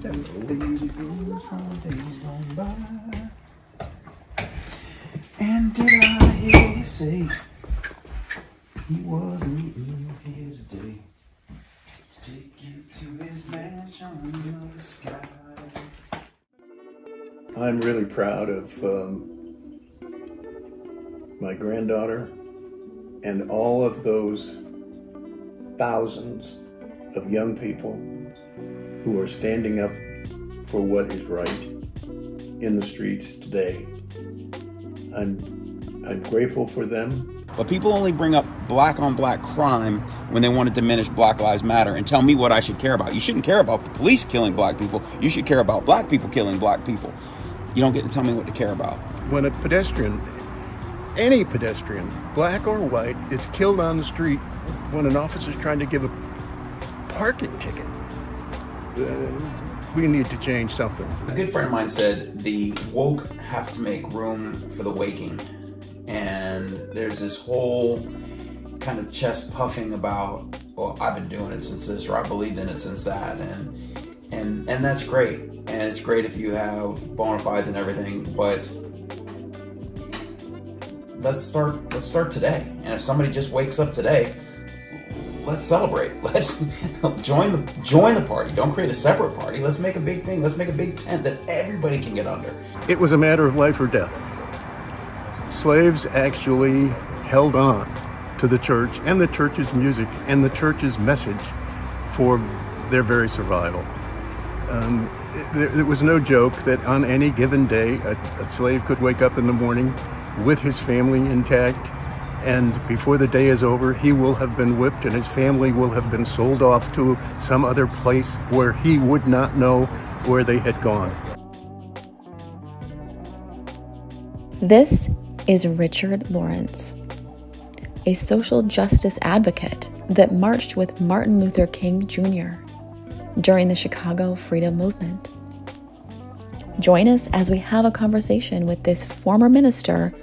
Baby blues from days gone by. And did I hear you say he wasn't here today to take you to his mansion in the sky? I'm really proud of my granddaughter and all of those thousands of young people who are standing up for what is right in the streets today. I'm grateful for them. But people only bring up black on black crime when they want to diminish Black Lives Matter and tell me what I should care about. You shouldn't care about the police killing black people. You should care about black people killing black people. You don't get to tell me what to care about. When a pedestrian, any pedestrian, black or white, is killed on the street when an officer's trying to give a parking ticket, we need to change something. A good friend of mine said the woke have to make room for the waking. And there's this whole kind of chest puffing about, well, I've been doing it since this, or I believed in it since that. And that's great. And it's great if you have bona fides and everything, but let's start today. And if somebody just wakes up today, let's celebrate. Let's join the party. Don't create a separate party. Let's make a big thing. Let's make a big tent that everybody can get under. It was a matter of life or death. Slaves actually held on to the church and the church's music and the church's message for their very survival. It was no joke that on any given day, a slave could wake up in the morning with his family intact, and before the day is over, he will have been whipped and his family will have been sold off to some other place where he would not know where they had gone. This is Richard Lawrence, a social justice advocate that marched with Martin Luther King Jr. during the Chicago Freedom Movement. Join us as we have a conversation with this former minister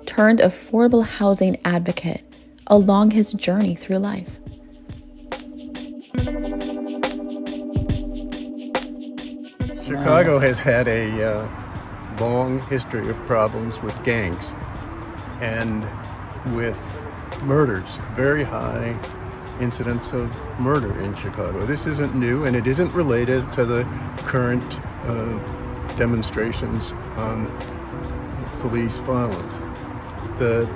turned affordable housing advocate along his journey through life. Chicago has had a long history of problems with gangs and with murders, very high incidence of murder in Chicago. This isn't new, and it isn't related to the current demonstrations on police violence. The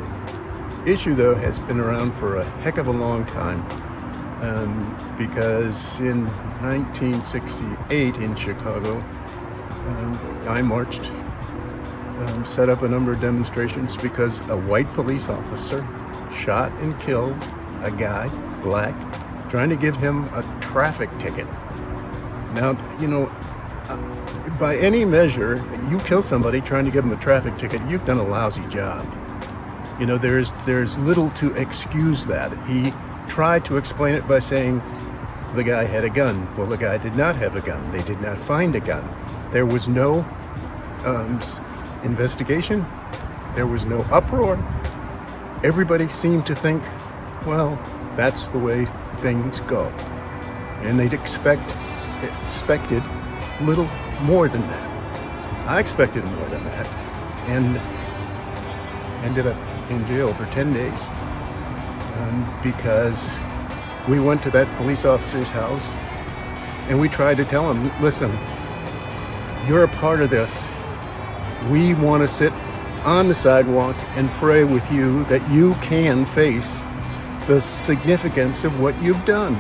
issue, though, has been around for a heck of a long time, because in 1968 in Chicago, I marched, set up a number of demonstrations because a white police officer shot and killed a guy, black, trying to give him a traffic ticket. Now, by any measure, you kill somebody trying to give them a traffic ticket, you've done a lousy job. There's little to excuse that. He tried to explain it by saying the guy had a gun. Well, the guy did not have a gun. They did not find a gun. There was no investigation. There was no uproar. Everybody seemed to think, well, that's the way things go. And they'd expected little more than that. I expected more than that, and ended up in jail for 10 days because we went to that police officer's house and we tried to tell him, listen, you're a part of this. We want to sit on the sidewalk and pray with you that you can face the significance of what you've done.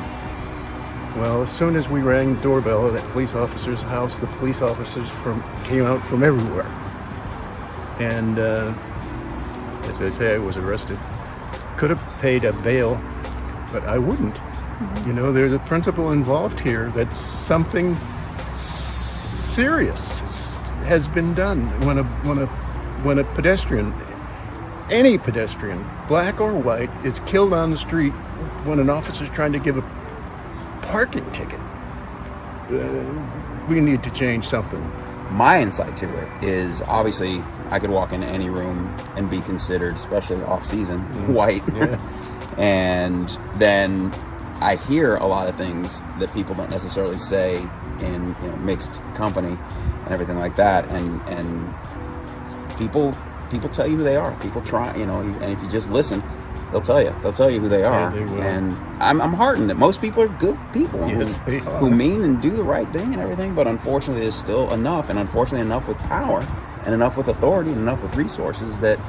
Well, as soon as we rang the doorbell at that police officer's house, the police officers came out from everywhere. And as they say, I was arrested. Could have paid a bail, but I wouldn't. Mm-hmm. There's a principle involved here that something serious has been done when a pedestrian, any pedestrian, black or white, is killed on the street when an officer's trying to give a parking ticket. We need to change something. My insight to it is, obviously, I could walk into any room and be considered, especially off-season, white. Yeah. And then I hear a lot of things that people don't necessarily say in mixed company and everything like that, and people tell you who they are. People try, and if you just listen, they'll tell you who they are. Yeah, they will. And I'm heartened that most people are good people Yes, they are. who mean and do the right thing and everything, but unfortunately there's still enough, and unfortunately enough with power and enough with authority and enough with resources that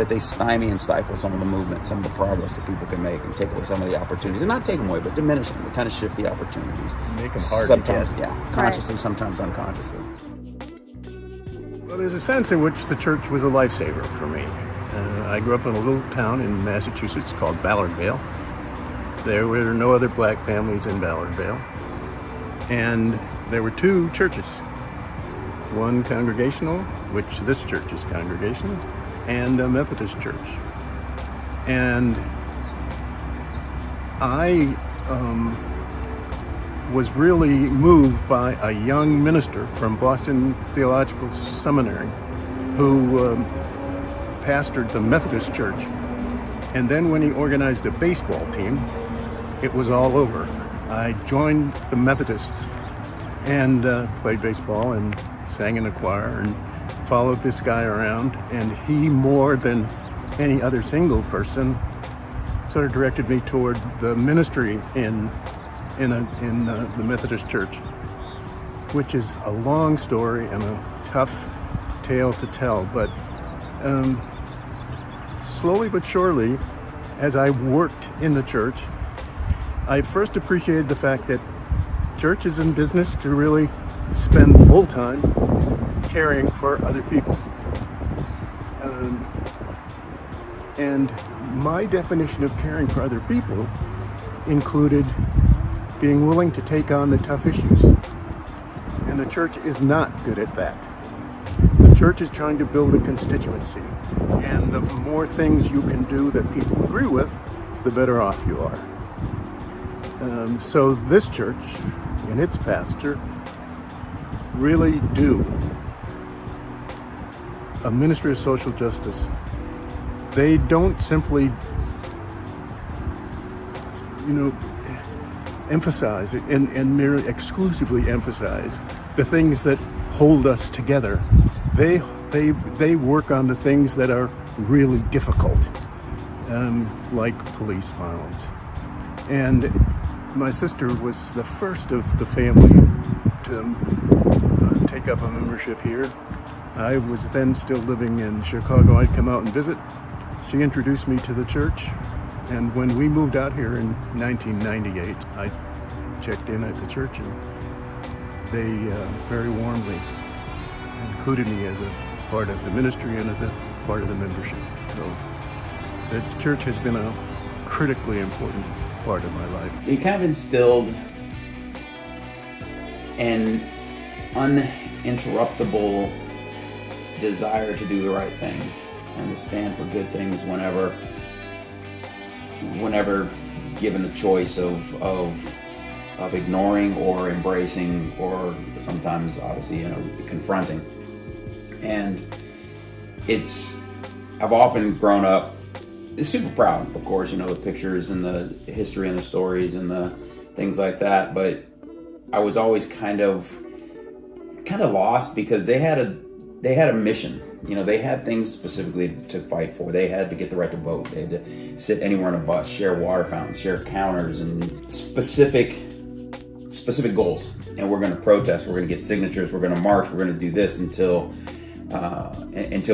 they stymie and stifle some of the movement, some of the progress that people can make, and take away some of the opportunities, and not take them away, but diminish them. They kind of shift the opportunities. Make them hard sometimes, to get. consciously, sometimes unconsciously. Well, there's a sense in which the church was a lifesaver for me. I grew up in a little town in Massachusetts called Ballardvale. There were no other black families in Ballardvale. And there were two churches. One congregational, which this church is congregational, and a Methodist church. And I was really moved by a young minister from Boston Theological Seminary who pastored the Methodist church. And then when he organized a baseball team, it was all over. I joined the Methodists and played baseball and sang in the choir and followed this guy around. And he, more than any other single person, sort of directed me toward the ministry in the Methodist Church, which is a long story and a tough tale to tell. But slowly but surely, as I worked in the church, I first appreciated the fact that church is in business to really spend full time caring for other people. And my definition of caring for other people included being willing to take on the tough issues. And the church is not good at that. The church is trying to build a constituency. And the more things you can do that people agree with, the better off you are. So this church and its pastor really do a ministry of social justice. They don't simply, emphasize it and merely exclusively emphasize the things that hold us together. They work on the things that are really difficult, like police violence. And my sister was the first of the family to take up a membership here. I was then still living in Chicago. I'd come out and visit. She introduced me to the church. And when we moved out here in 1998, I checked in at the church, and they very warmly included me as a part of the ministry and as a part of the membership. So the church has been a critically important part of my life. It kind of instilled an uninterruptible desire to do the right thing and to stand for good things whenever given the choice of ignoring or embracing, or sometimes obviously confronting. And I've often grown up super proud, of course, the pictures and the history and the stories and the things like that, but I was always kind of lost because they had a mission. They had things specifically to fight for. They had to get the right to vote. They had to sit anywhere on a bus, share water fountains, share counters, and specific goals. And we're going to protest. We're going to get signatures. We're going to march. We're going to do this until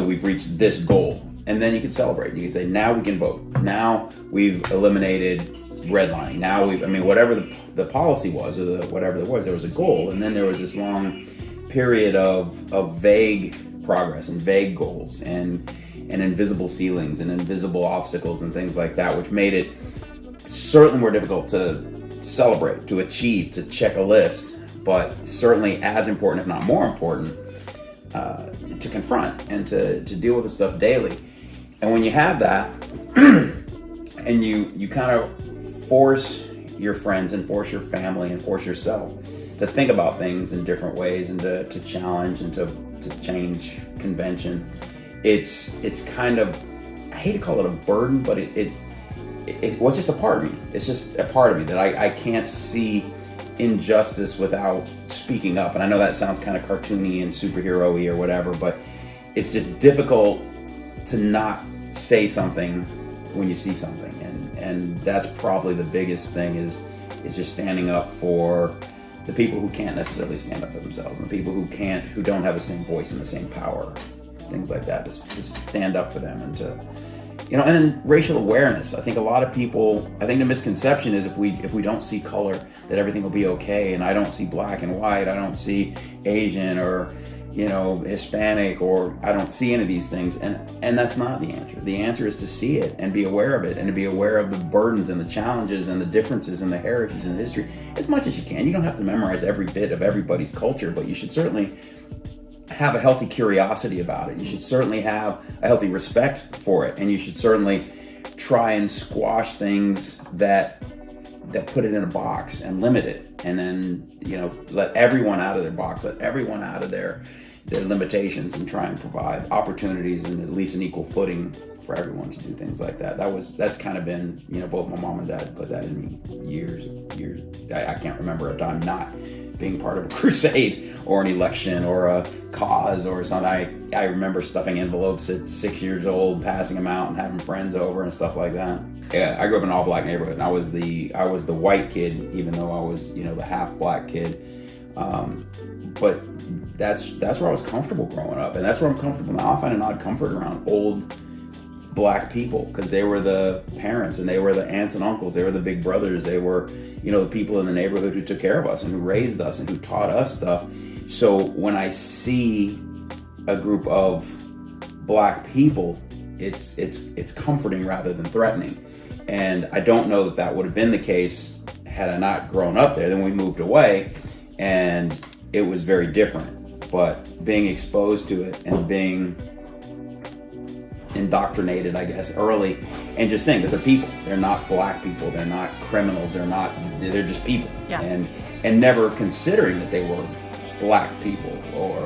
we've reached this goal. And then you can celebrate. You can say, now we can vote. Now we've eliminated redlining. Now whatever the policy was, or whatever there was a goal. And then there was this long period of vague progress and vague goals and invisible ceilings and invisible obstacles and things like that, which made it certainly more difficult to celebrate, to achieve, to check a list, but certainly as important, if not more important, to confront and to deal with the stuff daily. And when you have that, and you kind of force your friends and force your family and force yourself to think about things in different ways and to challenge and to change convention, it's kind of, I hate to call it a burden, but it was just a part of me. It's just a part of me that I can't see injustice without speaking up. And I know that sounds kind of cartoony and superhero-y or whatever, but it's just difficult to not say something when you see something. And that's probably the biggest thing is just standing up for the people who can't necessarily stand up for themselves, and the people who don't have the same voice and the same power, things like that. To stand up for them, and to, and then racial awareness. I think a lot of people, the misconception is if we don't see color, that everything will be okay. And I don't see black and white, I don't see Asian or Hispanic, or I don't see any of these things, and that's not the answer. The answer is to see it and be aware of it, and to be aware of the burdens and the challenges and the differences and the heritage and the history as much as you can. You don't have to memorize every bit of everybody's culture, but you should certainly have a healthy curiosity about it. You should certainly have a healthy respect for it, and you should certainly try and squash things that put it in a box and limit it, and then let everyone out of their box, let everyone out of their limitations, and try and provide opportunities and at least an equal footing for everyone to do things like that. That's kind of been, both my mom and dad put that in me years. I can't remember a time not being part of a crusade or an election or a cause or something. I remember stuffing envelopes at 6 years old, passing them out and having friends over and stuff like that. Yeah, I grew up in an all-black neighborhood, and I was the white kid, even though I was the half-black kid. But that's where I was comfortable growing up, and that's where I'm comfortable now. I find an odd comfort around old black people, because they were the parents, and they were the aunts and uncles, they were the big brothers, they were the people in the neighborhood who took care of us and who raised us and who taught us stuff. So when I see a group of black people, it's comforting rather than threatening. And I don't know that would have been the case had I not grown up there. Then we moved away, and it was very different. But being exposed to it and being indoctrinated, I guess, early, and just saying that they're people. They're not black people. They're not criminals. They're just people. Yeah. And never considering that they were black people or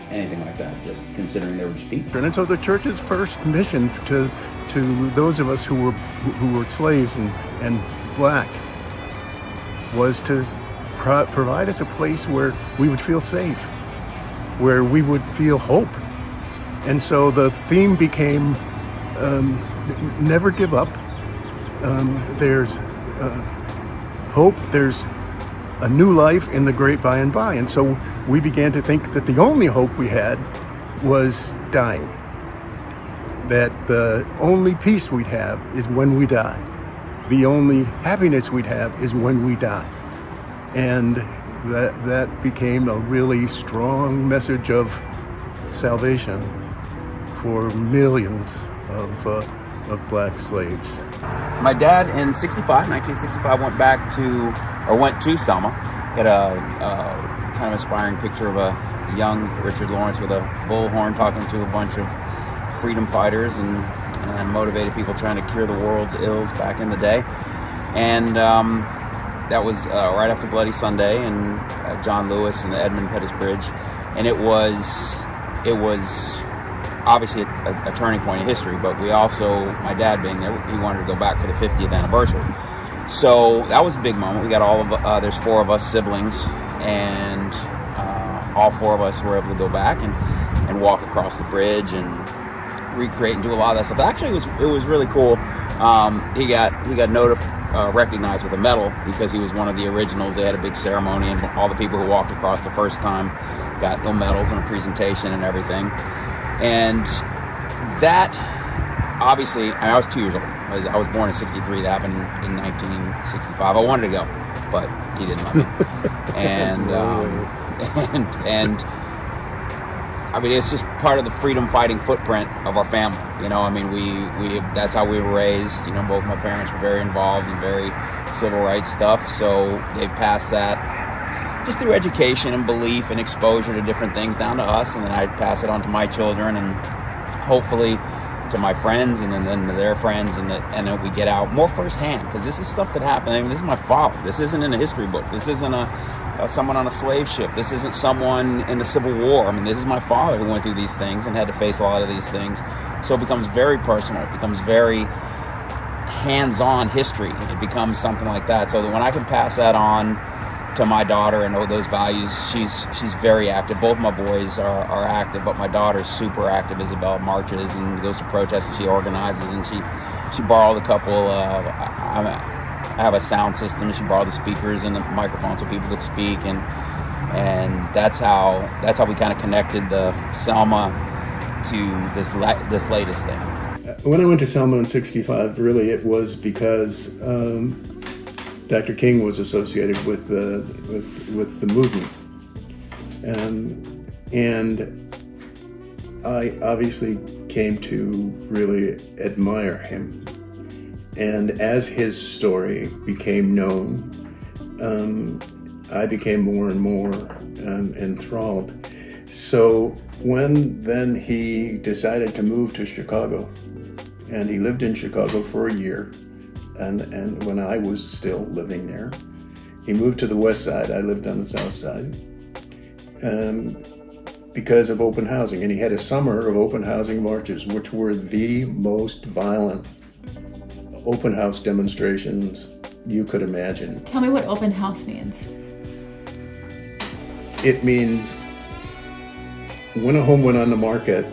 anything like that, just considering they were just people. And so the church's first mission to those of us who were slaves and black was to provide us a place where we would feel safe, where we would feel hope. And so the theme became never give up. There's hope. There's a new life in the great by and by. And so we began to think that the only hope we had was dying. That the only peace we'd have is when we die. The only happiness we'd have is when we die. And that became a really strong message of salvation for millions of black slaves. My dad in 1965, went to Selma. Got a kind of inspiring picture of a young Richard Lawrence with a bullhorn talking to a bunch of freedom fighters and motivated people trying to cure the world's ills back in the day. And that was right after Bloody Sunday and John Lewis and the Edmund Pettus Bridge. And it was obviously a turning point in history, but we also, my dad being there, we wanted to go back for the 50th anniversary. So that was a big moment. We got there's 4 of us siblings, and all 4 of us were able to go back and walk across the bridge and recreate and do a lot of that stuff. Actually, it was really cool. He got recognized with a medal because he was one of the originals. They had a big ceremony, and all the people who walked across the first time got medals and a presentation and everything. And that, obviously, I was 2 years old. I was born in 63. That happened in 1965. I wanted to go, but he didn't let me. And I mean, it's just part of the freedom fighting footprint of our family. We that's how we were raised. Both my parents were very involved in very civil rights stuff, so they passed that just through education and belief and exposure to different things down to us, and then I'd pass it on to my children and hopefully to my friends, and then to their friends, and then we get out more firsthand, because this is stuff that happened. I mean, this is my father. This isn't in a history book. This isn't someone on a slave ship. This isn't someone in the Civil War. I mean, this is my father who went through these things and had to face a lot of these things. So it becomes very personal. It becomes very hands-on history. It becomes something like that. So that when I can pass that on to my daughter and those values. She's very active. Both my boys are active, but my daughter's super active. Isabel marches and goes to protests, and she organizes, and she borrowed a couple. I have a sound system. She borrowed the speakers and the microphone so people could speak, and that's how we kind of connected the Selma to this latest thing. When I went to Selma in '65, really it was because Dr. King was associated with the movement, and I obviously came to really admire him. And as his story became known, I became more and more enthralled. So when then he decided to move to Chicago, and he lived in Chicago for a year, and when I was still living there, he moved to the west side. I lived on the south side, because of open housing. And he had a summer of open housing marches, which were the most violent open house demonstrations you could imagine. Tell me what open house means. It means when a home went on the market,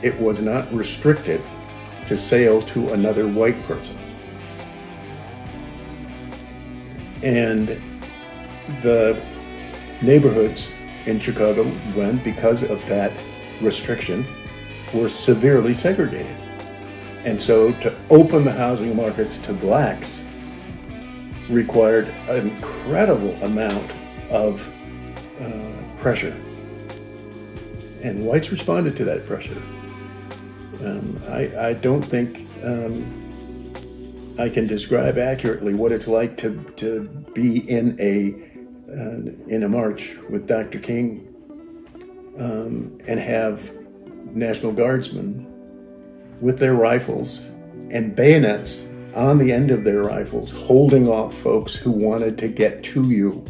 it was not restricted to sale to another white person. And the neighborhoods in Chicago, then, because of that restriction, were severely segregated. And so to open the housing markets to blacks required an incredible amount of pressure. And whites responded to that pressure. I don't think I can describe accurately what it's like to be in a march with Dr. King and have National Guardsmen with their rifles and bayonets on the end of their rifles, holding off folks who wanted to get to you.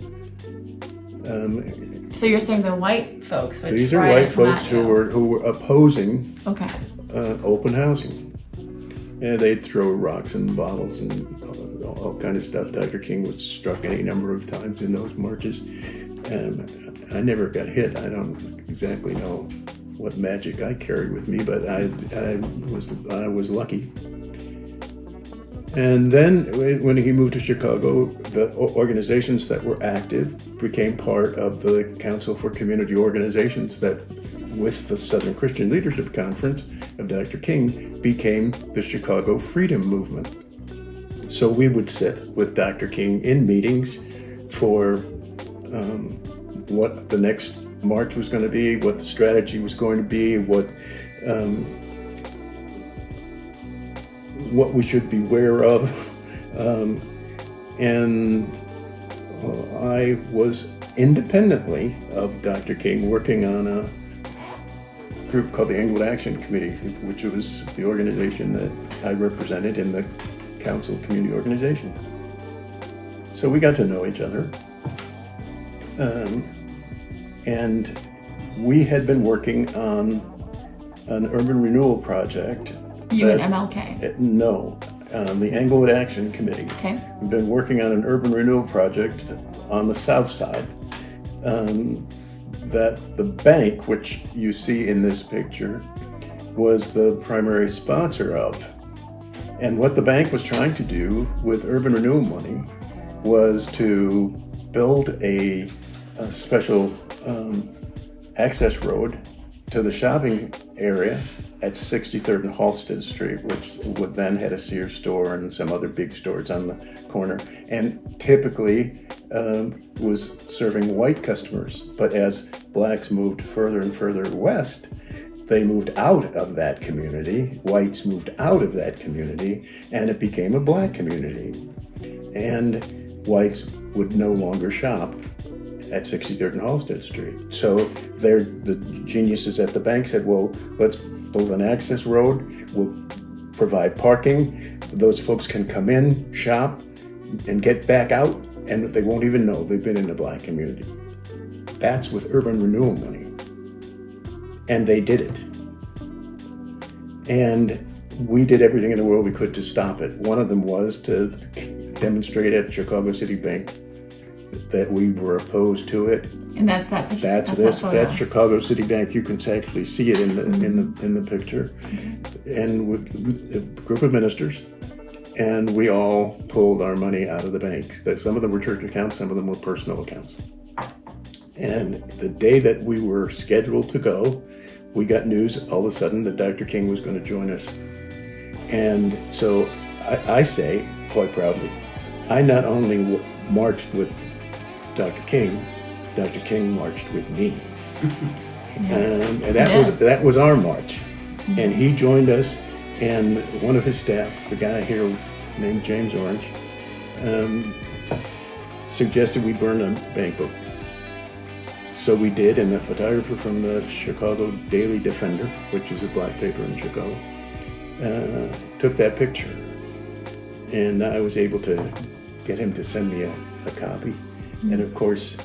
So you're saying the white folks? These are white folks who were opposing open housing. And they'd throw rocks and bottles and all kind of stuff. Dr. King was struck any number of times in those marches. I never got hit. I don't exactly know what magic I carried with me, but I was lucky. And then when he moved to Chicago, the organizations that were active became part of the Council for Community Organizations that, with the Southern Christian Leadership Conference of Dr. King, became the Chicago Freedom Movement. So we would sit with Dr. King in meetings for what the next march was going to be, what the strategy was going to be, what we should beware of. And I was independently of Dr. King working on a group called the Englewood Action Committee, which was the organization that I represented in the Council of Community Organizations. So we got to know each other. And we had been working on an urban renewal project. You and MLK? No, the Englewood Action Committee. Okay. We've been working on an urban renewal project on the south side that the bank, which you see in this picture, was the primary sponsor of. And what the bank was trying to do with urban renewal money was to build a special access road to the shopping area at 63rd and Halsted Street, which would then had a Sears store and some other big stores on the corner, and typically was serving white customers. But as blacks moved further and further west, they moved out of that community, whites moved out of that community, and it became a black community. And whites would no longer shop at 63rd and Halsted Street. So the geniuses at the bank said, well, let's build an access road, we'll provide parking, those folks can come in, shop, and get back out, and they won't even know they've been in the black community. That's with urban renewal money. And they did it. And we did everything in the world we could to stop it. One of them was to demonstrate at Chicago City Bank that we were opposed to it. And that's that picture. That's that Chicago City Bank. You can actually see it in the picture, and with a group of ministers, and we all pulled our money out of the banks. That some of them were church accounts, some of them were personal accounts. And the day that we were scheduled to go, we got news all of a sudden that Dr. King was going to join us. And so I say quite proudly, I not only marched with Dr. King marched with me. And that was our march. And he joined us, and one of his staff, the guy here named James Orange, suggested we burn a bank book. So we did, and the photographer from the Chicago Daily Defender, which is a black paper in Chicago, took that picture. And I was able to get him to send me a copy, and of course,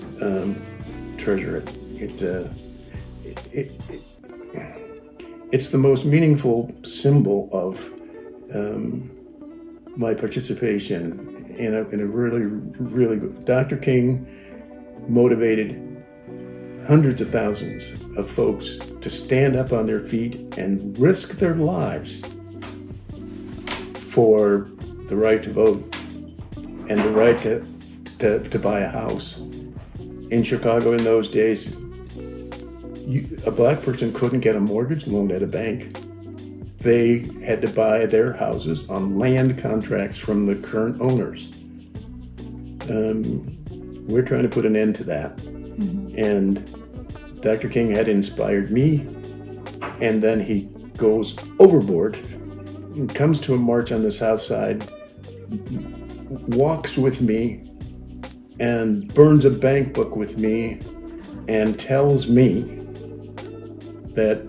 treasure it. It's the most meaningful symbol of my participation in a really good. Dr. King motivated hundreds of thousands of folks to stand up on their feet and risk their lives for the right to vote and the right to buy a house. In Chicago in those days, a black person couldn't get a mortgage loan at a bank. They had to buy their houses on land contracts from the current owners. We're trying to put an end to that. And Dr. King had inspired me, and then he goes overboard, comes to a march on the South Side, walks with me, and burns a bank book with me, and tells me that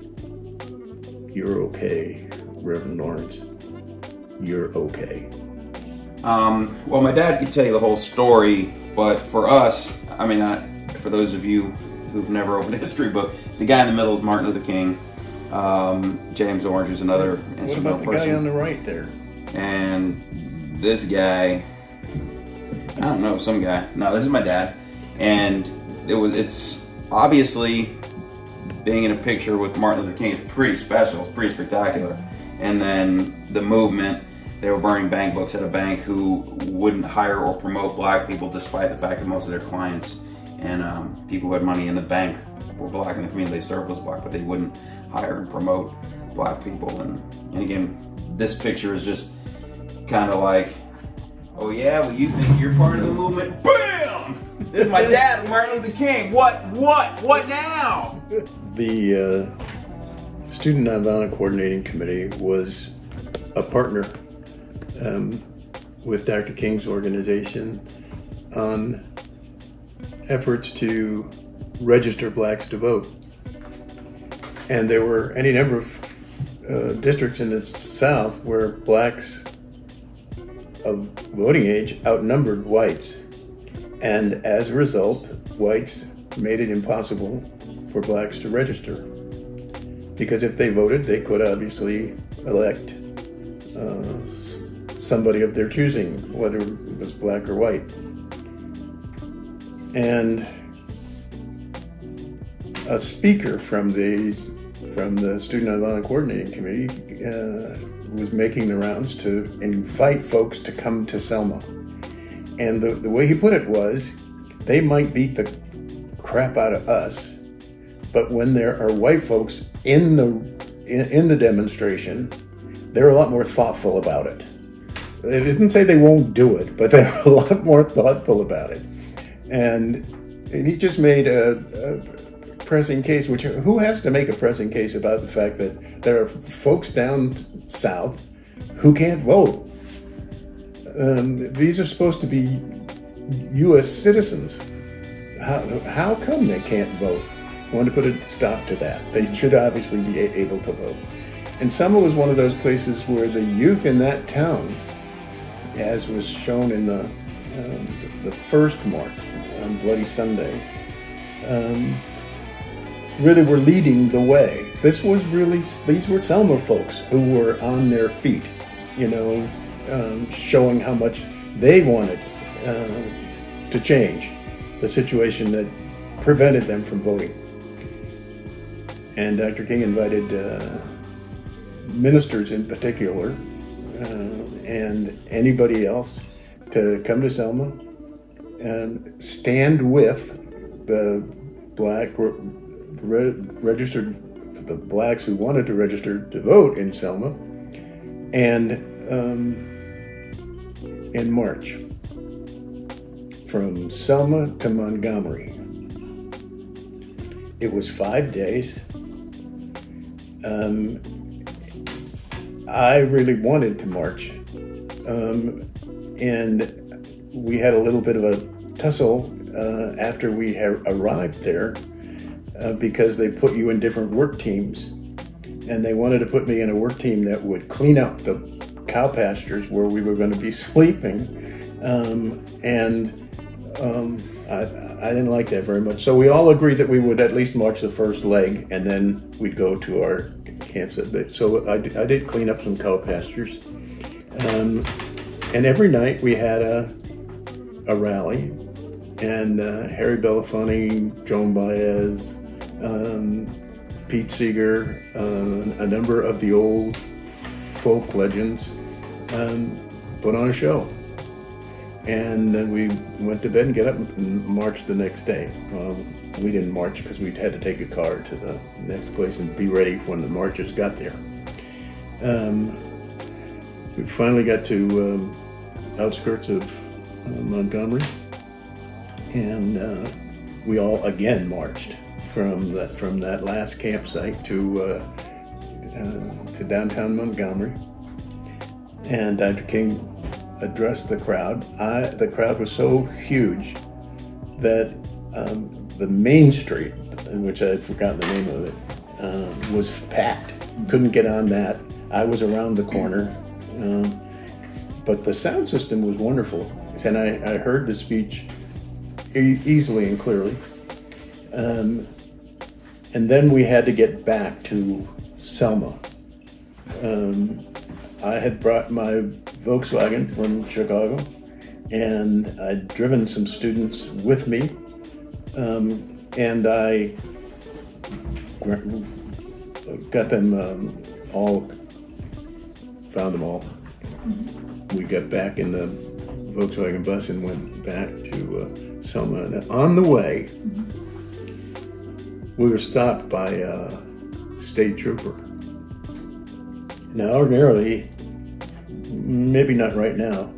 you're okay, Reverend Lawrence. You're okay. Well, my dad could tell you the whole story, but for us, I mean, for those of you who've never opened a history book, the guy in the middle is Martin Luther King. James Orange is another instrumental person. What about the guy on the right there? And this guy, I don't know, some guy. No, this is my dad. And it's obviously being in a picture with Martin Luther King is pretty special. It's pretty spectacular. And then the movement, they were burning bank books at a bank who wouldn't hire or promote black people, despite the fact that most of their clients and people who had money in the bank were black, and the community they served was black, but they wouldn't hire and promote black people. And again, this picture is just kind of like, oh yeah, well you think you're part of the movement? BAM! This is my dad, Martin Luther King. What now? The Student Nonviolent Coordinating Committee was a partner with Dr. King's organization on efforts to register blacks to vote. And there were any number of districts in the South where blacks of voting age outnumbered whites. And as a result, whites made it impossible for blacks to register. Because if they voted, they could obviously elect somebody of their choosing, whether it was black or white. And a speaker from the Student Nonviolent Coordinating Committee was making the rounds to invite folks to come to Selma. And the way he put it was, they might beat the crap out of us, but when there are white folks in the demonstration, they're a lot more thoughtful about it. It didn't say they won't do it, but they're a lot more thoughtful about it. And he just made a pressing case, which who has to make a pressing case about the fact that there are folks down south who can't vote. These are supposed to be U.S. citizens. How come they can't vote? I want to put a stop to that. They should obviously be able to vote. And Selma was one of those places where the youth in that town, as was shown in the first march on Bloody Sunday, really were leading the way. These were Selma folks who were on their feet, showing how much they wanted to change. the situation that prevented them from voting. And Dr. King invited ministers in particular and anybody else to come to Selma and stand with the the blacks who wanted to register to vote in Selma, and in March from Selma to Montgomery. It was 5 days. I really wanted to march, and we had a little bit of a tussle after we had arrived there because they put you in different work teams, and they wanted to put me in a work team that would clean up the cow pastures where we were going to be sleeping, I didn't like that very much. So we all agreed that we would at least march the first leg, and then we'd go to our camps. So I did clean up some cow pastures, and every night we had a rally, and Harry Belafonte, Joan Baez, Pete Seeger, a number of the old folk legends put on a show. And then we went to bed and get up and marched the next day. We didn't march because we had to take a car to the next place and be ready when the marchers got there. We finally got to outskirts of Montgomery, and we all again marched from that last campsite to downtown Montgomery. And Dr. King addressed the crowd. The crowd was so huge that the main street, which I had forgotten the name of it, was packed. Couldn't get on that. I was around the corner, but the sound system was wonderful, and I heard the speech easily and clearly. And then we had to get back to Selma. I had brought my Volkswagen from Chicago, and I'd driven some students with me, and I got them found them all. We got back in the Volkswagen bus and went back to Selma. And on the way, we were stopped by a state trooper. Now, ordinarily, maybe not right now,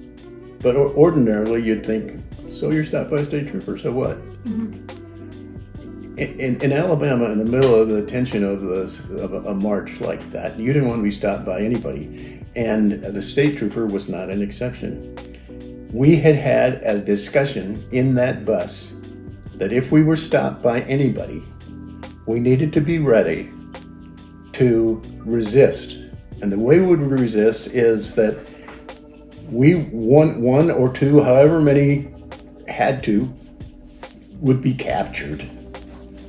but ordinarily you'd think, so you're stopped by a state trooper, so what? In Alabama, in the middle of the tension of a march like that, you didn't want to be stopped by anybody, and the state trooper was not an exception. We had a discussion in that bus that if we were stopped by anybody, we needed to be ready to resist. And the way we would resist is that one or two, however many had to, would be captured.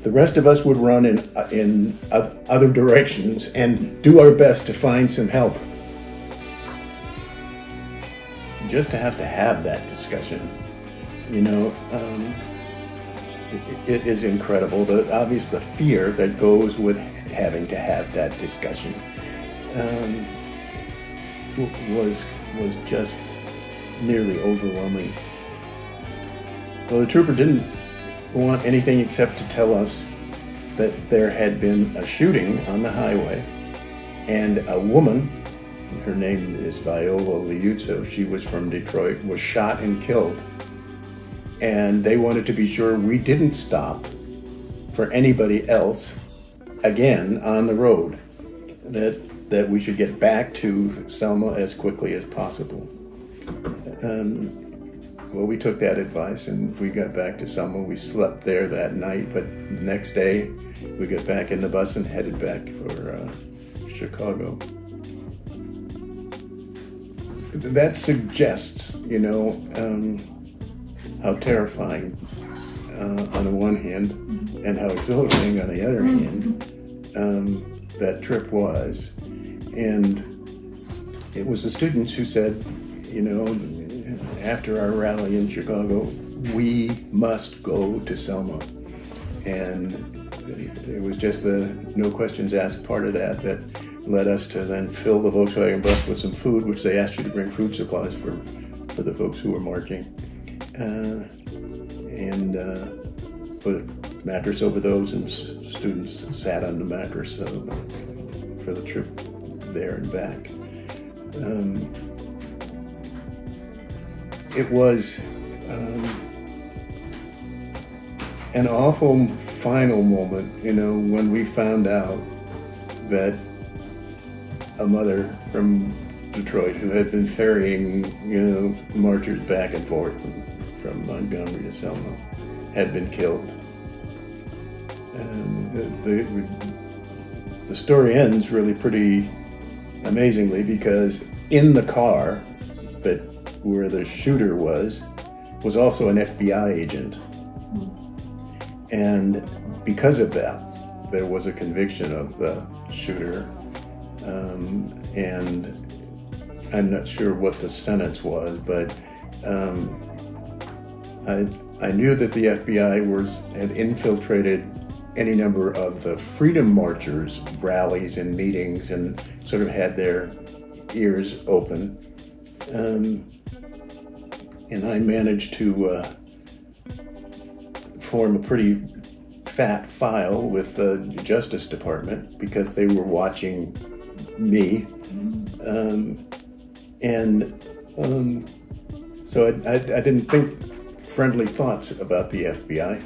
The rest of us would run in other directions and do our best to find some help. Just to have that discussion, it is incredible. The fear that goes with having to have that discussion was just nearly overwhelming. Well, the trooper didn't want anything except to tell us that there had been a shooting on the highway, and a woman, her name is Viola Liuzzo, she was from Detroit, was shot and killed. And they wanted to be sure we didn't stop for anybody else again on the road, that we should get back to Selma as quickly as possible. Well, we took that advice and we got back to Selma. We slept there that night, but the next day we got back in the bus and headed back for Chicago. That suggests, how terrifying on the one hand and how exhilarating on the other hand that trip was. And it was the students who said, after our rally in Chicago, we must go to Selma. And it was just the no questions asked part of that led us to then fill the Volkswagen bus with some food, which they asked you to bring food supplies for the folks who were marching. And put a mattress over those, and students sat on the mattress for the trip there and back. It was an awful final moment, when we found out that a mother from Detroit who had been ferrying, marchers back and forth from Montgomery to Selma had been killed. And the story ends really pretty amazingly, because in the car where the shooter was also an FBI agent. And because of that, there was a conviction of the shooter. And I'm not sure what the sentence was, but I knew that the FBI had infiltrated any number of the Freedom Marchers' rallies and meetings and sort of had their ears open. And I managed to form a pretty fat file with the Justice Department because they were watching me. So I didn't think friendly thoughts about the FBI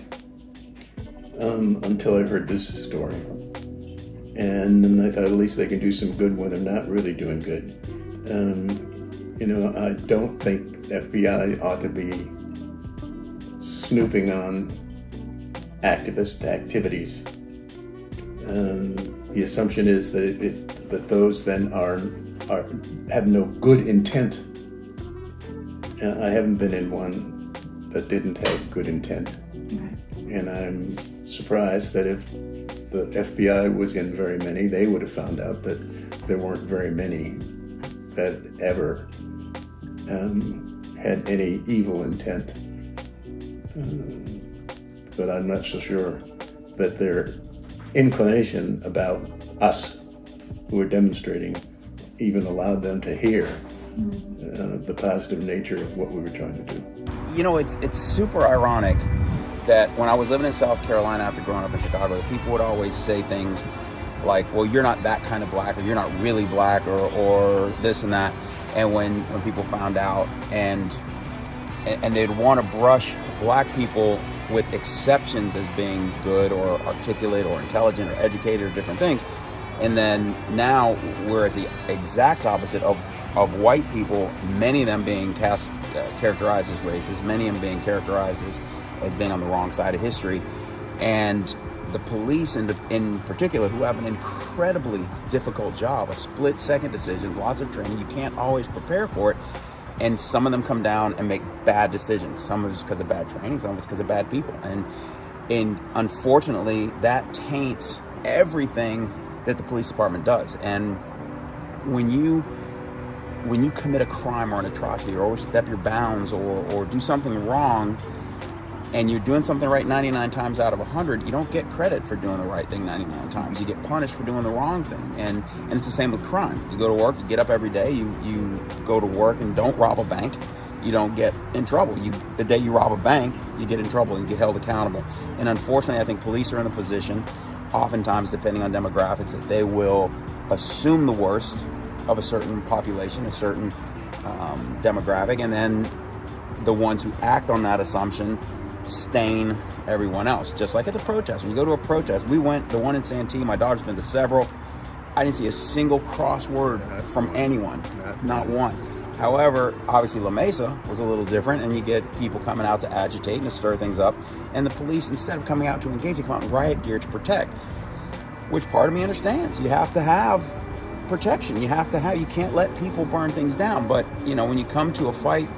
until I heard this story. And then I thought, at least they can do some good when they're not really doing good. I don't think FBI ought to be snooping on activist activities. The assumption is that those then have no good intent. I haven't been in one that didn't have good intent. And I'm surprised that if the FBI was in very many, they would have found out that there weren't very many that ever had any evil intent. But I'm not so sure that their inclination about us who were demonstrating even allowed them to hear the positive nature of what we were trying to do. It's super ironic that when I was living in South Carolina after growing up in Chicago, people would always say things like, well, you're not that kind of black, or you're not really black, or this and that. And when people found out and they'd want to brush black people with exceptions as being good or articulate or intelligent or educated or different things. And then now we're at the exact opposite of white people, many of them being characterized as racist, many of them being characterized as being on the wrong side of history. And the police in particular, who have an incredibly difficult job, a split-second decision, lots of training, you can't always prepare for it. And some of them come down and make bad decisions. Some of it's because of bad training, some of it's because of bad people. And unfortunately, that taints everything that the police department does. And when you commit a crime or an atrocity or overstep your bounds or do something wrong, and you're doing something right 99 times out of 100, you don't get credit for doing the right thing 99 times. You get punished for doing the wrong thing. And it's the same with crime. You go to work, you get up every day, you go to work and don't rob a bank, you don't get in trouble. The day you rob a bank, you get in trouble and get held accountable. And unfortunately, I think police are in a position, oftentimes depending on demographics, that they will assume the worst of a certain population, a certain demographic, and then the ones who act on that assumption stain everyone else. Just like at the protest. When you go to a protest, we went, the one in Santee, my daughter's been to several, I didn't see a single crossword from anyone, not one. However, obviously La Mesa was a little different, and you get people coming out to agitate and to stir things up, and the police, instead of coming out to engage, they come out in riot gear to protect, which part of me understands. You have to have protection. You can't let people burn things down. But, when you come to a fight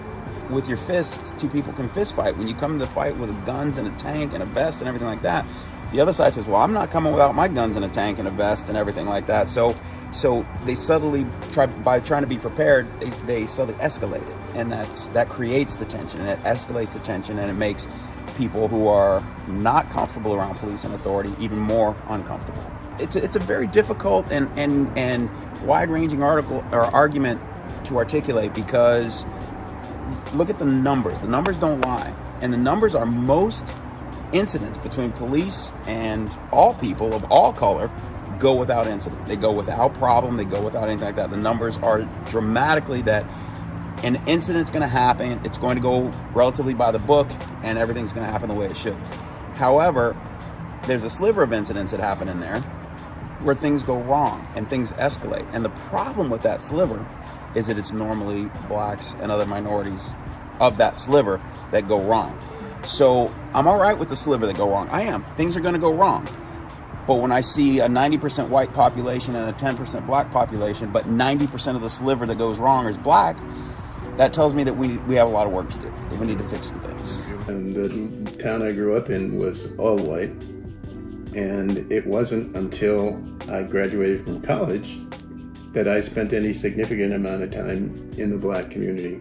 with your fists, two people can fist fight. When you come to the fight with guns and a tank and a vest and everything like that, the other side says, well, I'm not coming without my guns and a tank and a vest and everything like that. So So they subtly by trying to be prepared, they subtly escalate it, and that creates the tension, and it escalates the tension, and it makes people who are not comfortable around police and authority even more uncomfortable. It's a very difficult and wide-ranging argument to articulate, because look at the numbers. The numbers don't lie, and the numbers are most incidents between police and all people of all color go without incident. They go without problem. They go without anything like that. The numbers are dramatically that an incident's going to happen. It's going to go relatively by the book, and everything's going to happen the way it should. However, there's a sliver of incidents that happen in there where things go wrong and things escalate. And the problem with that sliver is that it's normally blacks and other minorities of that sliver that go wrong. So I'm all right with the sliver that go wrong. I am. Things are going to go wrong. But when I see a 90% white population and a 10% black population, but 90% of the sliver that goes wrong is black, that tells me that we have a lot of work to do, that we need to fix some things. And the town I grew up in was all white. And it wasn't until I graduated from college that I spent any significant amount of time in the black community.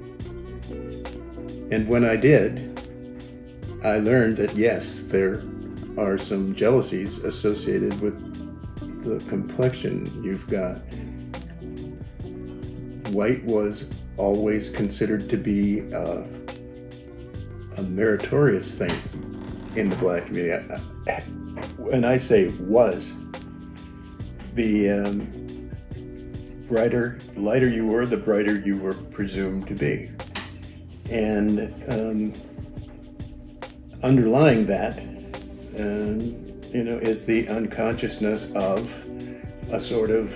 And when I did, I learned that yes, there are some jealousies associated with the complexion you've got. White was always considered to be a meritorious thing in the black community. When I say was, the lighter you were, the brighter you were presumed to be. And underlying that, is the unconsciousness of a sort of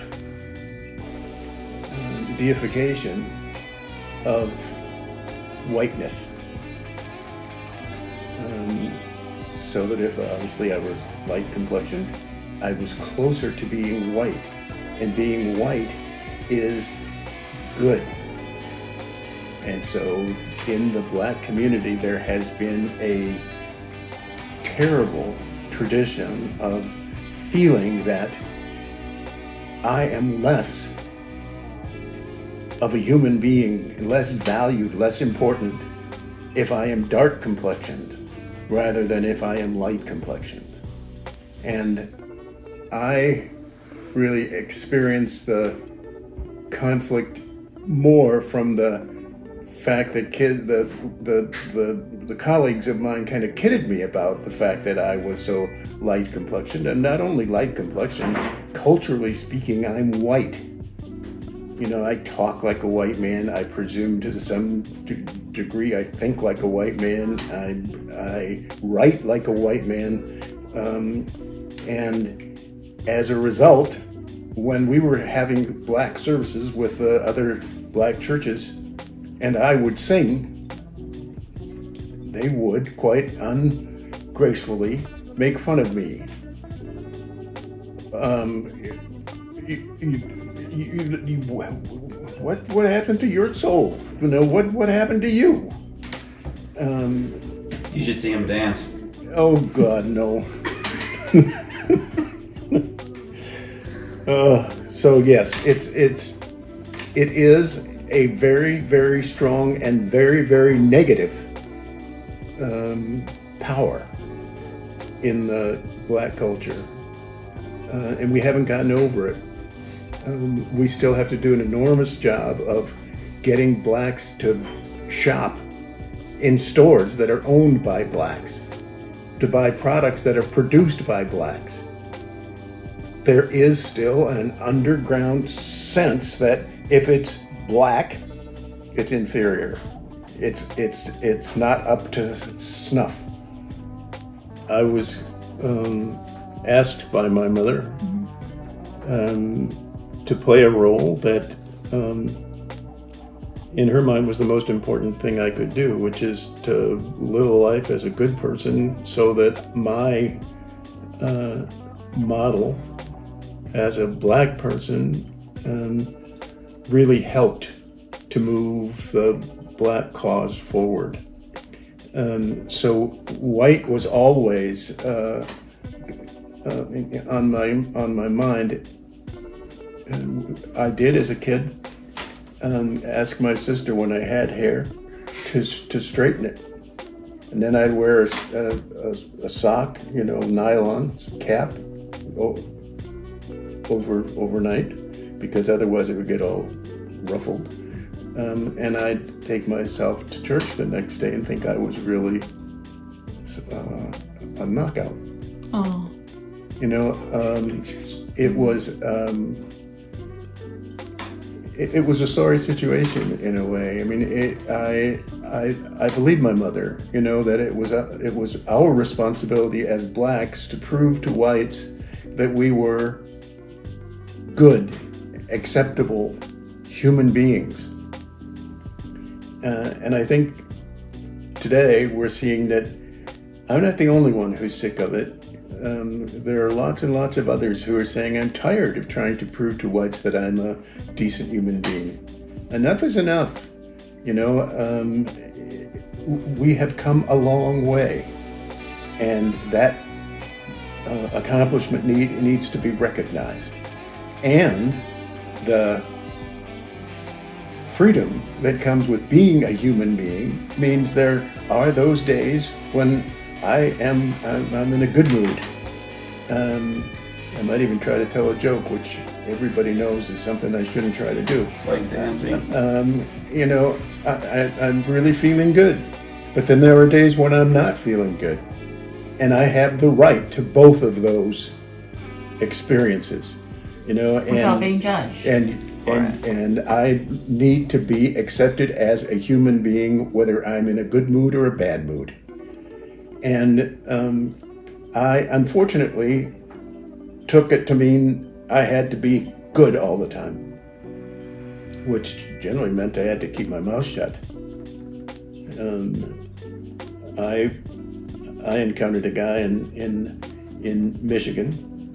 deification of whiteness. So that if obviously I was light complexioned, I was closer to being white, and being white is good. And so in the black community, there has been a terrible tradition of feeling that I am less of a human being, less valued, less important if I am dark complexioned rather than if I am light complexioned. And I really experienced the conflict more from the fact that the colleagues of mine kind of kidded me about the fact that I was so light complexioned, and not only light complexioned, culturally speaking, I'm white. I talk like a white man. I presume to some degree I think like a white man. I write like a white man. And as a result, when we were having black services with other black churches, and I would sing, they would quite ungracefully make fun of me. What happened to your soul? What happened to you? You should see him dance. Oh God, no. So yes, it is a very, very strong and very, very negative power in the black culture, and we haven't gotten over it. We still have to do an enormous job of getting blacks to shop in stores that are owned by blacks, to buy products that are produced by blacks. There is still an underground sense that if it's black, it's inferior. It's not up to snuff. I was asked by my mother to play a role that in her mind was the most important thing I could do, which is to live a life as a good person so that my model as a black person really helped to move the black cause forward. So white was always on my mind I did as a kid ask my sister when I had hair to straighten it. And then I'd wear a sock, nylon cap overnight, because otherwise it would get all ruffled. And I'd take myself to church the next day and think I was really a knockout. Oh. It was it was a sorry situation in a way. I mean, I believe my mother, that it was our responsibility as blacks to prove to whites that we were good, acceptable human beings. And I think today we're seeing that I'm not the only one who's sick of it. There are lots and lots of others who are saying, I'm tired of trying to prove to whites that I'm a decent human being. Enough is enough. We have come a long way, and that accomplishment needs to be recognized. And the freedom that comes with being a human being means there are those days when I'm in a good mood. I might even try to tell a joke, which everybody knows is something I shouldn't try to do. It's like dancing. I'm really feeling good, but then there are days when I'm not feeling good, and I have the right to both of those experiences. Without being judged. And I need to be accepted as a human being, whether I'm in a good mood or a bad mood. And I unfortunately took it to mean I had to be good all the time, which generally meant I had to keep my mouth shut. I encountered a guy in Michigan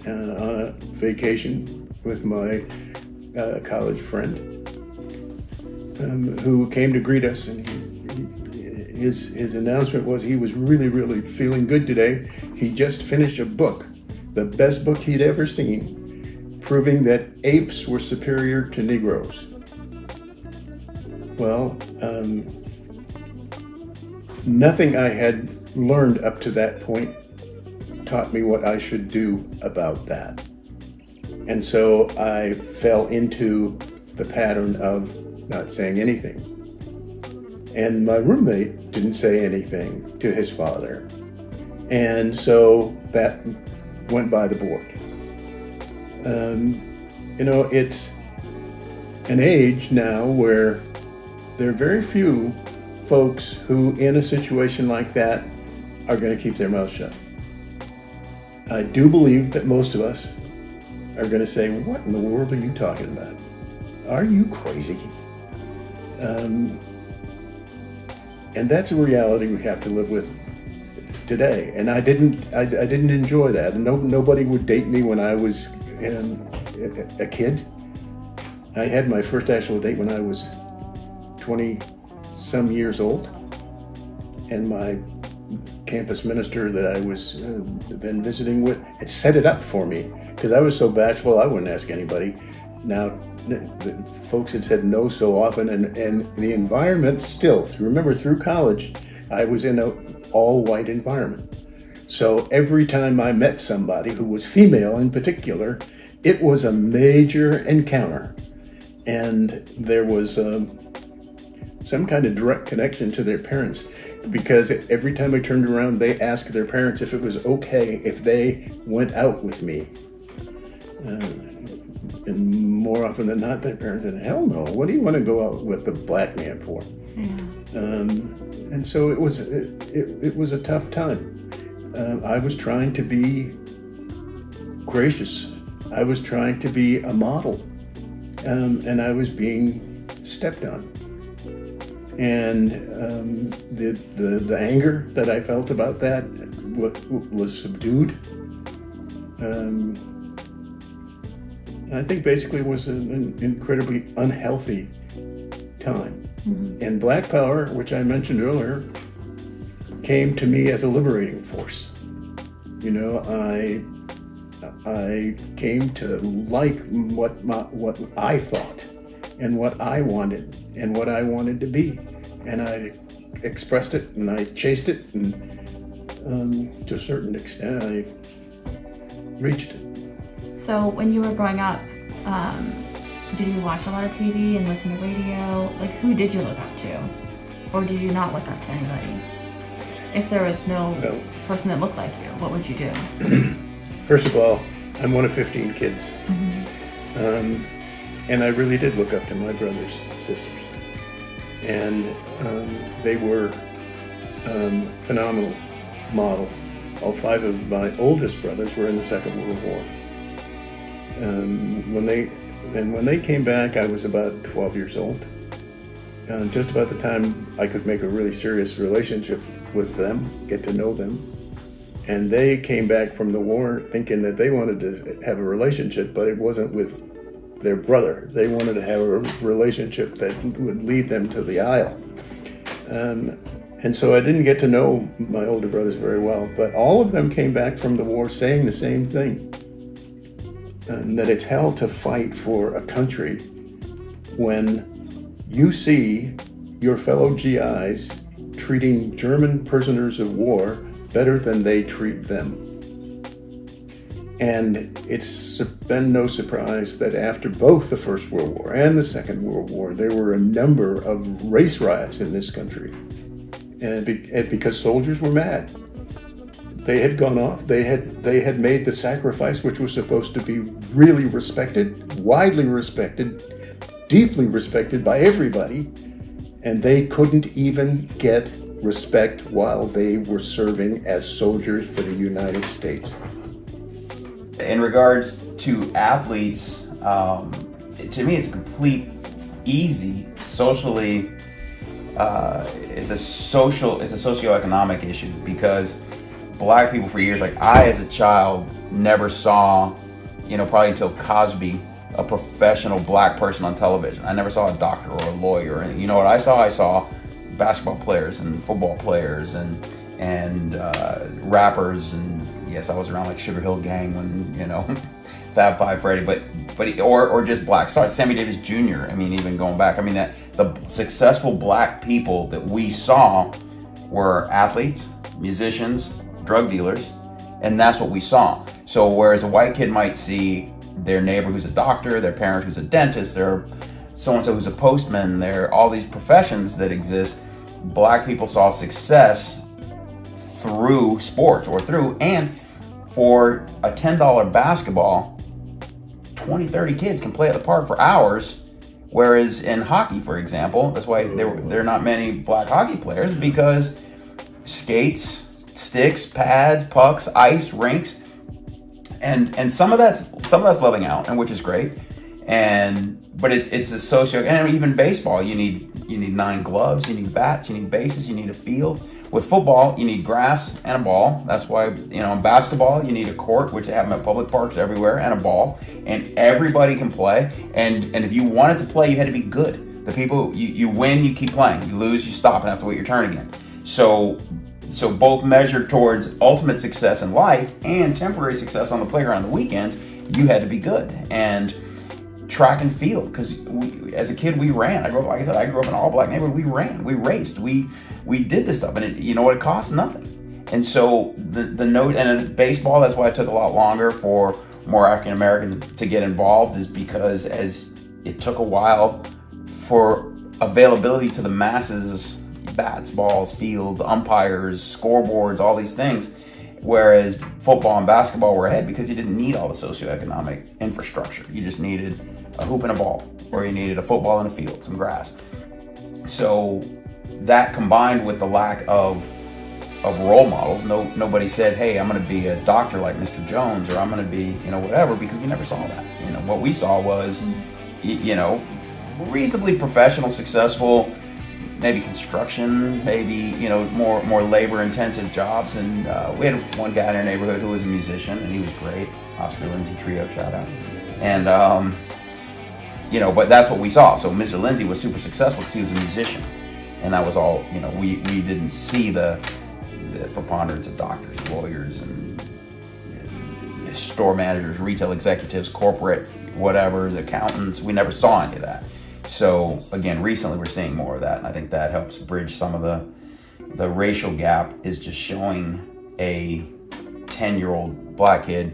on a vacation with my college friend who came to greet us, and his announcement was he was really, really feeling good today. He just finished a book, the best book he'd ever seen, proving that apes were superior to Negroes. Well, nothing I had learned up to that point taught me what I should do about that. And so I fell into the pattern of not saying anything. And my roommate didn't say anything to his father. And so that went by the board. It's an age now where there are very few folks who, in a situation like that, are going to keep their mouth shut. I do believe that most of us are going to say, what in the world are you talking about? Are you crazy? And that's a reality we have to live with today. And I didn't enjoy that. And nobody would date me when I was a kid. I had my first actual date when I was 20-some years old. And my campus minister that I was then visiting with had set it up for me, because I was so bashful I wouldn't ask anybody. Now, the folks had said no so often, and the environment still, remember through college, I was in an all-white environment. So every time I met somebody who was female in particular, it was a major encounter. And there was some kind of direct connection to their parents, because every time I turned around, they asked their parents if it was okay if they went out with me. And more often than not, their parents said, hell no, what do you want to go out with the black man for? Yeah. And so it was a tough time. I was trying to be gracious. I was trying to be a model. And I was being stepped on. And the anger that I felt about that was subdued. I think basically it was an incredibly unhealthy time. Mm-hmm. And Black Power, which I mentioned earlier, came to me as a liberating force. I came to like what I thought and what I wanted and what I wanted to be. And I expressed it and I chased it, and to a certain extent I reached it. So when you were growing up, did you watch a lot of TV and listen to radio? Like, who did you look up to? Or did you not look up to anybody? If there was no person that looked like you, what would you do? First of all, I'm one of 15 kids. And I really did look up to my brothers and sisters. And they were phenomenal models. All 5 of my oldest brothers were in the Second World War. When they came back, I was about 12 years old. Just about the time I could make a really serious relationship with them, get to know them. And they came back from the war thinking that they wanted to have a relationship, but it wasn't with their brother. They wanted to have a relationship that would lead them to the aisle. And so I didn't get to know my older brothers very well, but all of them came back from the war saying the same thing. And that it's hell to fight for a country when you see your fellow GIs treating German prisoners of war better than they treat them. And it's been no surprise that after both the First World War and the Second World War, there were a number of race riots in this country. And because soldiers were mad. They had gone off, they had made the sacrifice, which was supposed to be really respected, widely respected, deeply respected by everybody, and they couldn't even get respect while they were serving as soldiers for the United States. In regards to athletes, to me it's a complete, easy, socially, it's a socioeconomic issue, because Black people for years, like I as a child never saw, probably until Cosby, a professional Black person on television. I never saw a doctor or a lawyer or anything. You know what I saw? I saw basketball players and football players and rappers, and yes, I was around like Sugar Hill Gang when Fab Five Freddy, but or just Black stars, Sammy Davis Jr. I mean, even going back, that the successful Black people that we saw were athletes, musicians, drug dealers, and that's what we saw. So whereas a white kid might see their neighbor who's a doctor, their parent who's a dentist, their so-and-so who's a postman, there are all these professions that exist, Black people saw success through sports and for a $10 basketball, 20, 30 kids can play at the park for hours. Whereas in hockey, for example, that's why there are not many Black hockey players, because skates, sticks, pads, pucks, ice, rinks, and some of that's leveling out, and which is great. But it's a and even baseball, you need 9 gloves, you need bats, you need bases, you need a field. With football, you need grass and a ball. That's why, in basketball, you need a court, which they have them at public parks everywhere, and a ball, and everybody can play. And if you wanted to play, you had to be good. The people, you win, you keep playing. You lose, you stop and have to wait your turn again. So both measured towards ultimate success in life and temporary success on the playground on the weekends, you had to be good. And track and field, because as a kid we ran. I grew up in an all-Black neighborhood. We ran, we raced, we did this stuff, and it cost nothing. And so the note, and in baseball, that's why it took a lot longer for more African Americans to get involved, is because as it took a while for availability to the masses, bats, balls, fields, umpires, scoreboards, all these things. Whereas football and basketball were ahead because you didn't need all the socioeconomic infrastructure. You just needed a hoop and a ball, or you needed a football and a field, some grass. So that combined with the lack of role models, nobody said, hey, I'm going to be a doctor like Mr. Jones, or I'm going to be, whatever, because we never saw that. What we saw was, reasonably professional, successful, maybe construction, maybe, more labor-intensive jobs. And we had one guy in our neighborhood who was a musician, and he was great. Oscar Lindsay Trio, shout out. And, but that's what we saw. So Mr. Lindsay was super successful because he was a musician. And that was all, we didn't see the preponderance of doctors, lawyers, and store managers, retail executives, corporate, whatever, the accountants. We never saw any of that. So again, recently we're seeing more of that, and I think that helps bridge some of the racial gap. Is just showing a 10-year-old black kid,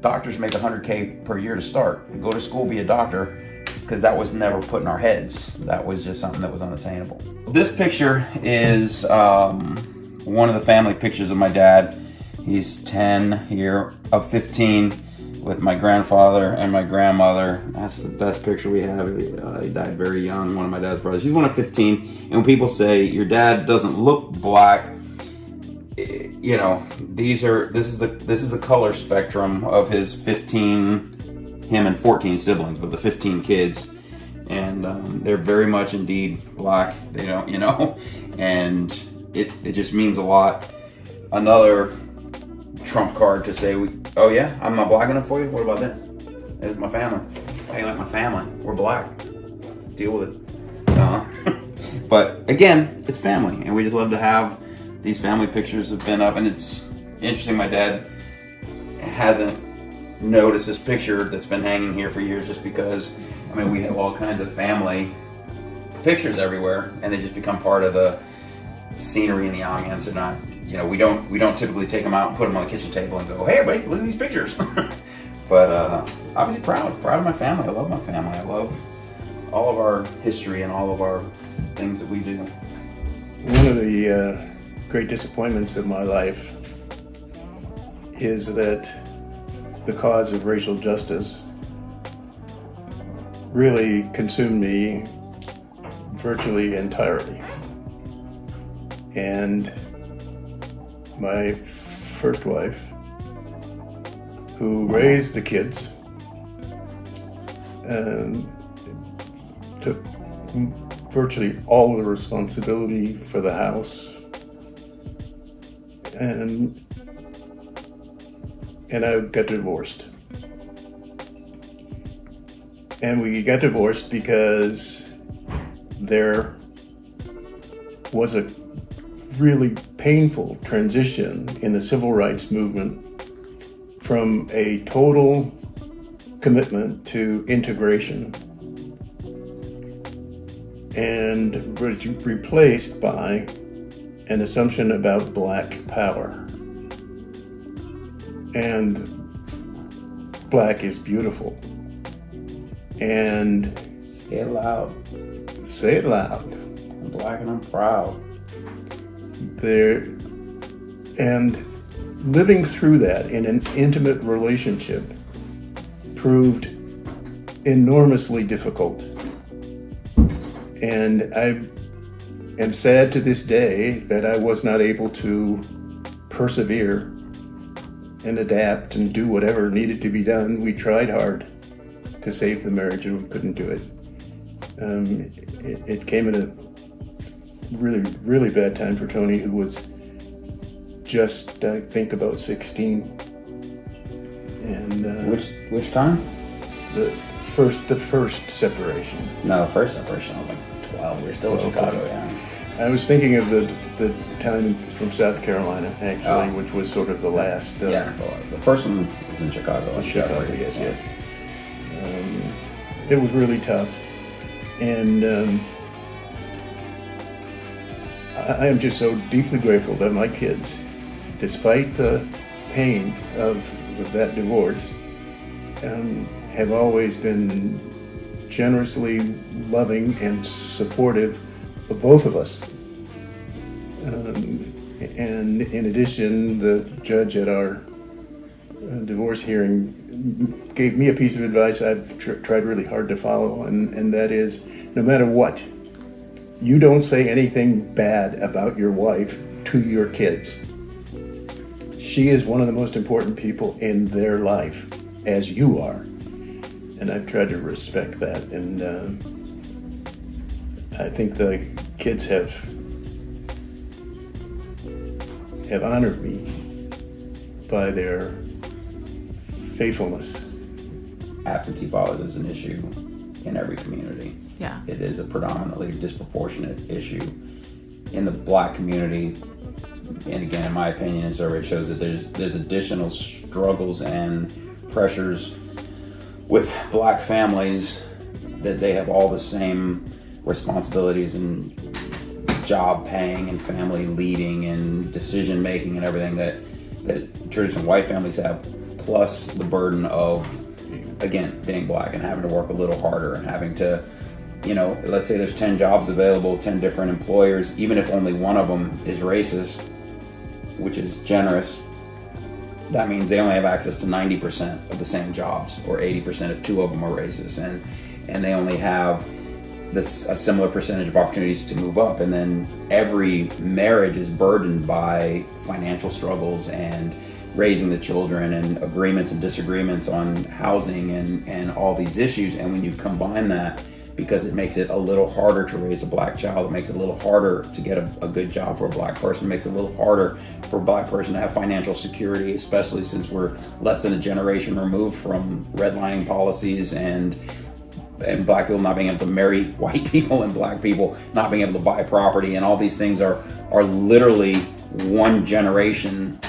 doctors make $100K per year to start. Go to school, be a doctor, because that was never put in our heads. That was just something that was unattainable. This picture is one of the family pictures of my dad. He's 10 here, of 15, with my grandfather and my grandmother. That's the best picture we have. He died very young, one of my dad's brothers. He's one of 15, and when people say your dad doesn't look black, you know, this is the color spectrum of his 15, him and 14 siblings, but the 15 kids, and they're very much indeed black. They don't, you know, and it just means a lot. Another trump card to say, oh yeah, I'm not black enough for you? What about this? This is my family. How you like my family? We're black. Deal with it. But again, it's family, and we just love to have these family pictures have been up, and it's interesting. My dad hasn't noticed this picture that's been hanging here for years, just because, I mean, we have all kinds of family pictures everywhere, and they just become part of the scenery and the ambiance. And not, you know, we don't typically take them out and put them on the kitchen table and go, hey everybody, look at these pictures. But obviously proud of my family. I love my family. I love all of our history and all of our things that we do. One of the great disappointments of my life is that the cause of racial justice really consumed me virtually entirely. And my first wife, who raised the kids, took virtually all the responsibility for the house, and I got divorced. And we got divorced because there was a really painful transition in the civil rights movement from a total commitment to integration and was replaced by an assumption about black power. And black is beautiful. And Say it loud. say it loud. I'm black and I'm proud. There, and living through that in an intimate relationship proved enormously difficult. And I am sad to this day that I was not able to persevere and adapt and do whatever needed to be done. We tried hard to save the marriage and we couldn't do it. It came at a really, really bad time for Tony, who was just, I think, about 16. And Which time? the first separation. No, the first separation. I was like 12. We were still in Chicago. Yeah. I was thinking of the time from South Carolina, actually, Oh. which was sort of the last. Yeah. The first one was in Chicago. Chicago, yes. It was really tough, and I am just so deeply grateful that my kids, despite the pain of that divorce, have always been generously loving and supportive of both of us. And in addition, the judge at our divorce hearing gave me a piece of advice I've tried really hard to follow, and that is, no matter what, you don't say anything bad about your wife to your kids. She is one of the most important people in their life, as you are. And I've tried to respect that, and I think the kids have honored me by their faithfulness. Absentee fathers is an issue in every community. Yeah. It is a predominantly disproportionate issue. In the black community, and again, in my opinion, and survey shows that there's additional struggles and pressures with black families, that they have all the same responsibilities and job paying and family leading and decision making and everything that traditional white families have, plus the burden of, again, being black and having to work a little harder and having to, let's say there's 10 jobs available, 10 different employers, even if only one of them is racist, which is generous, that means they only have access to 90% of the same jobs, or 80% if two of them are racist, and they only have a similar percentage of opportunities to move up. And then every marriage is burdened by financial struggles and raising the children and agreements and disagreements on housing and all these issues. And when you combine that, because it makes it a little harder to raise a black child, it makes it a little harder to get a good job for a black person, it makes it a little harder for a black person to have financial security, especially since we're less than a generation removed from redlining policies and black people not being able to marry white people and black people not being able to buy property, and all these things are literally one generation.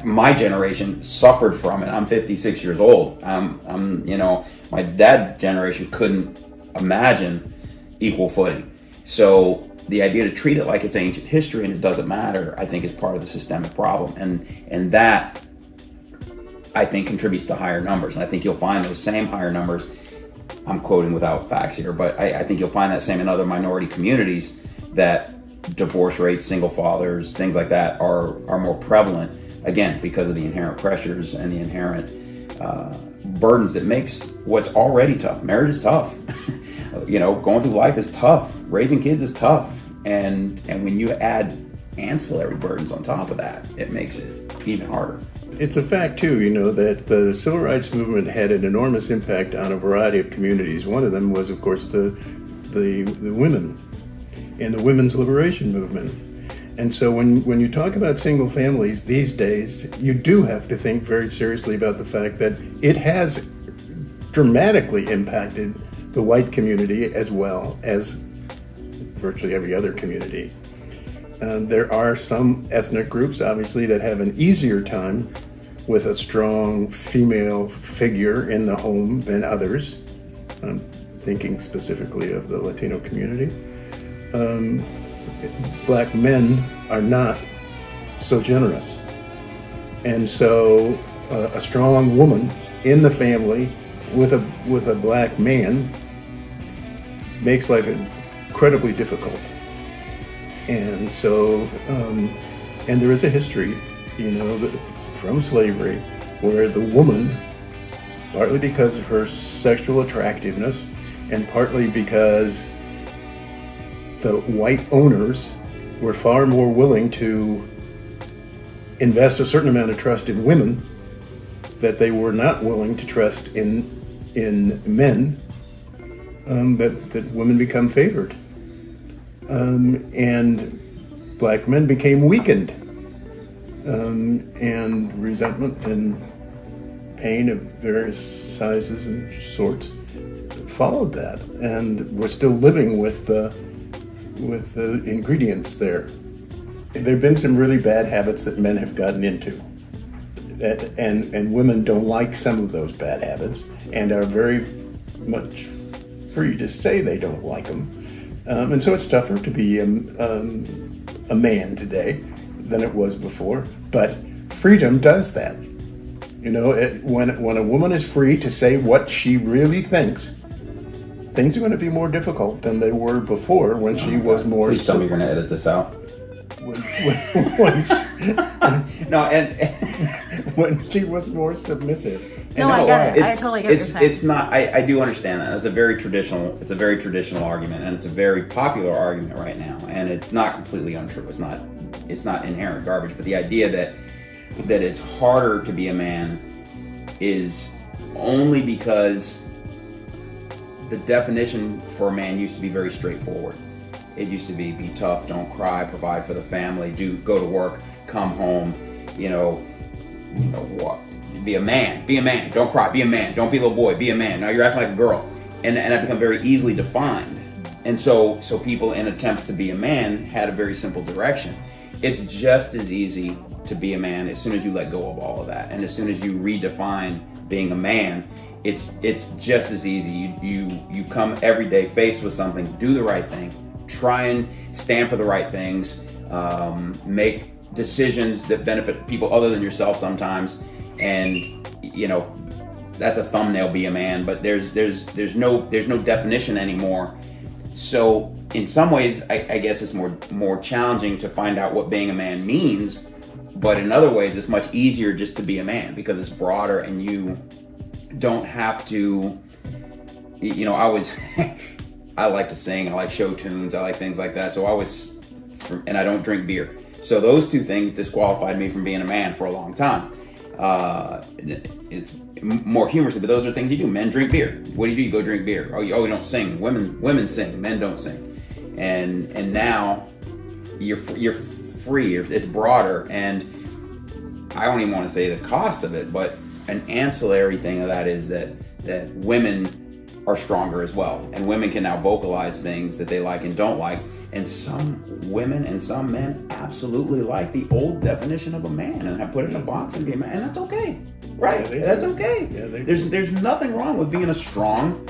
My generation suffered from it. I'm 56 years old. My dad's generation couldn't imagine equal footing. So the idea to treat it like it's ancient history and it doesn't matter, I think, is part of the systemic problem. And that, I think, contributes to higher numbers. And I think you'll find those same higher numbers, I'm quoting without facts here, but I think you'll find that same in other minority communities, that divorce rates, single fathers, things like that are more prevalent, again, because of the inherent pressures and the inherent burdens that makes what's already tough. Marriage is tough. Going through life is tough. Raising kids is tough. And when you add ancillary burdens on top of that, it makes it even harder. It's a fact, too, that the civil rights movement had an enormous impact on a variety of communities. One of them was, of course, the women and the women's liberation movement. And so when you talk about single families these days, you do have to think very seriously about the fact that it has dramatically impacted the white community as well as virtually every other community. There are some ethnic groups, obviously, that have an easier time with a strong female figure in the home than others. I'm thinking specifically of the Latino community. Black men are not so generous. And so a strong woman in the family with a black man makes life incredibly difficult. And so, and there is a history, from slavery, where the woman, partly because of her sexual attractiveness and partly because the white owners were far more willing to invest a certain amount of trust in women that they were not willing to trust in men, that women become favored. And black men became weakened, and resentment and pain of various sizes and sorts followed that, and we're still living with the ingredients there. There have been some really bad habits that men have gotten into, and women don't like some of those bad habits and are very much free to say they don't like them. And so it's tougher to be a man today than it was before. But freedom does that. When a woman is free to say what she really thinks, things are going to be more difficult than they were before when she was more... Please tell me you're going to edit this out. When she was more submissive. No, I get it. I totally get what you're saying. It's not. I do understand that. It's a very traditional argument, and it's a very popular argument right now. And it's not completely untrue. It's not inherent garbage. But the idea that it's harder to be a man is only because the definition for a man used to be very straightforward. It used to be tough, don't cry, provide for the family, go to work, come home, what? Be a man, don't cry, be a man, don't be a little boy, be a man. Now you're acting like a girl. And that become very easily defined. And so people in attempts to be a man had a very simple direction. it's just as easy to be a man as soon as you let go of all of that, and as soon as you redefine being a man. It's just as easy. You come every day faced with something, do the right thing, try and stand for the right things, make decisions that benefit people other than yourself sometimes, and that's a thumbnail, be a man. But there's no definition anymore. So in some ways, I guess it's more challenging to find out what being a man means. But in other ways, it's much easier just to be a man because it's broader, and you don't have to, I like to sing, I like show tunes, I like things like that. So and I don't drink beer. So those two things disqualified me from being a man for a long time. It's more humorously, but those are things you do. Men drink beer. What do? You go drink beer. Oh, you don't sing. Women sing. Men don't sing. And now you're free. It's broader, and I don't even want to say the cost of it, but an ancillary thing of that is that women are stronger as well, and women can now vocalize things that they like and don't like. And some women and some men absolutely like the old definition of a man and have put it in a box and be a man, and that's okay, right? Yeah, that's okay. Yeah, there's nothing wrong with being a strong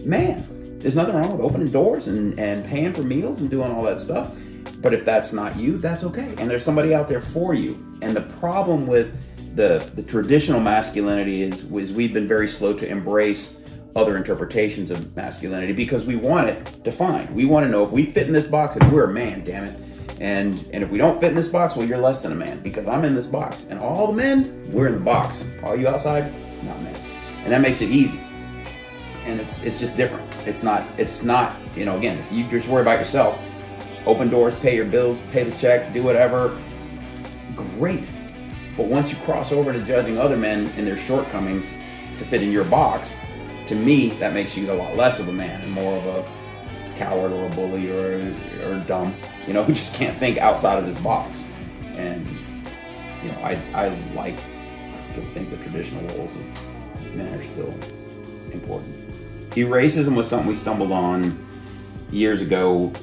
man. There's nothing wrong with opening doors and paying for meals and doing all that stuff. But if that's not you, that's okay. And there's somebody out there for you. And the problem with the traditional masculinity is we've been very slow to embrace other interpretations of masculinity because we want it defined. We want to know if we fit in this box, if we're a man, damn it. And if we don't fit in this box, well, you're less than a man because I'm in this box. And all the men, we're in the box. All you outside, not men. And that makes it easy. And it's just different. It's not, again, if you just worry about yourself, open doors, pay your bills, pay the check, do whatever, great. But once you cross over to judging other men and their shortcomings to fit in your box, to me, that makes you a lot less of a man and more of a coward or a bully or dumb, who just can't think outside of this box. And, I like to think the traditional roles of men are still important. Racism was something we stumbled on years ago.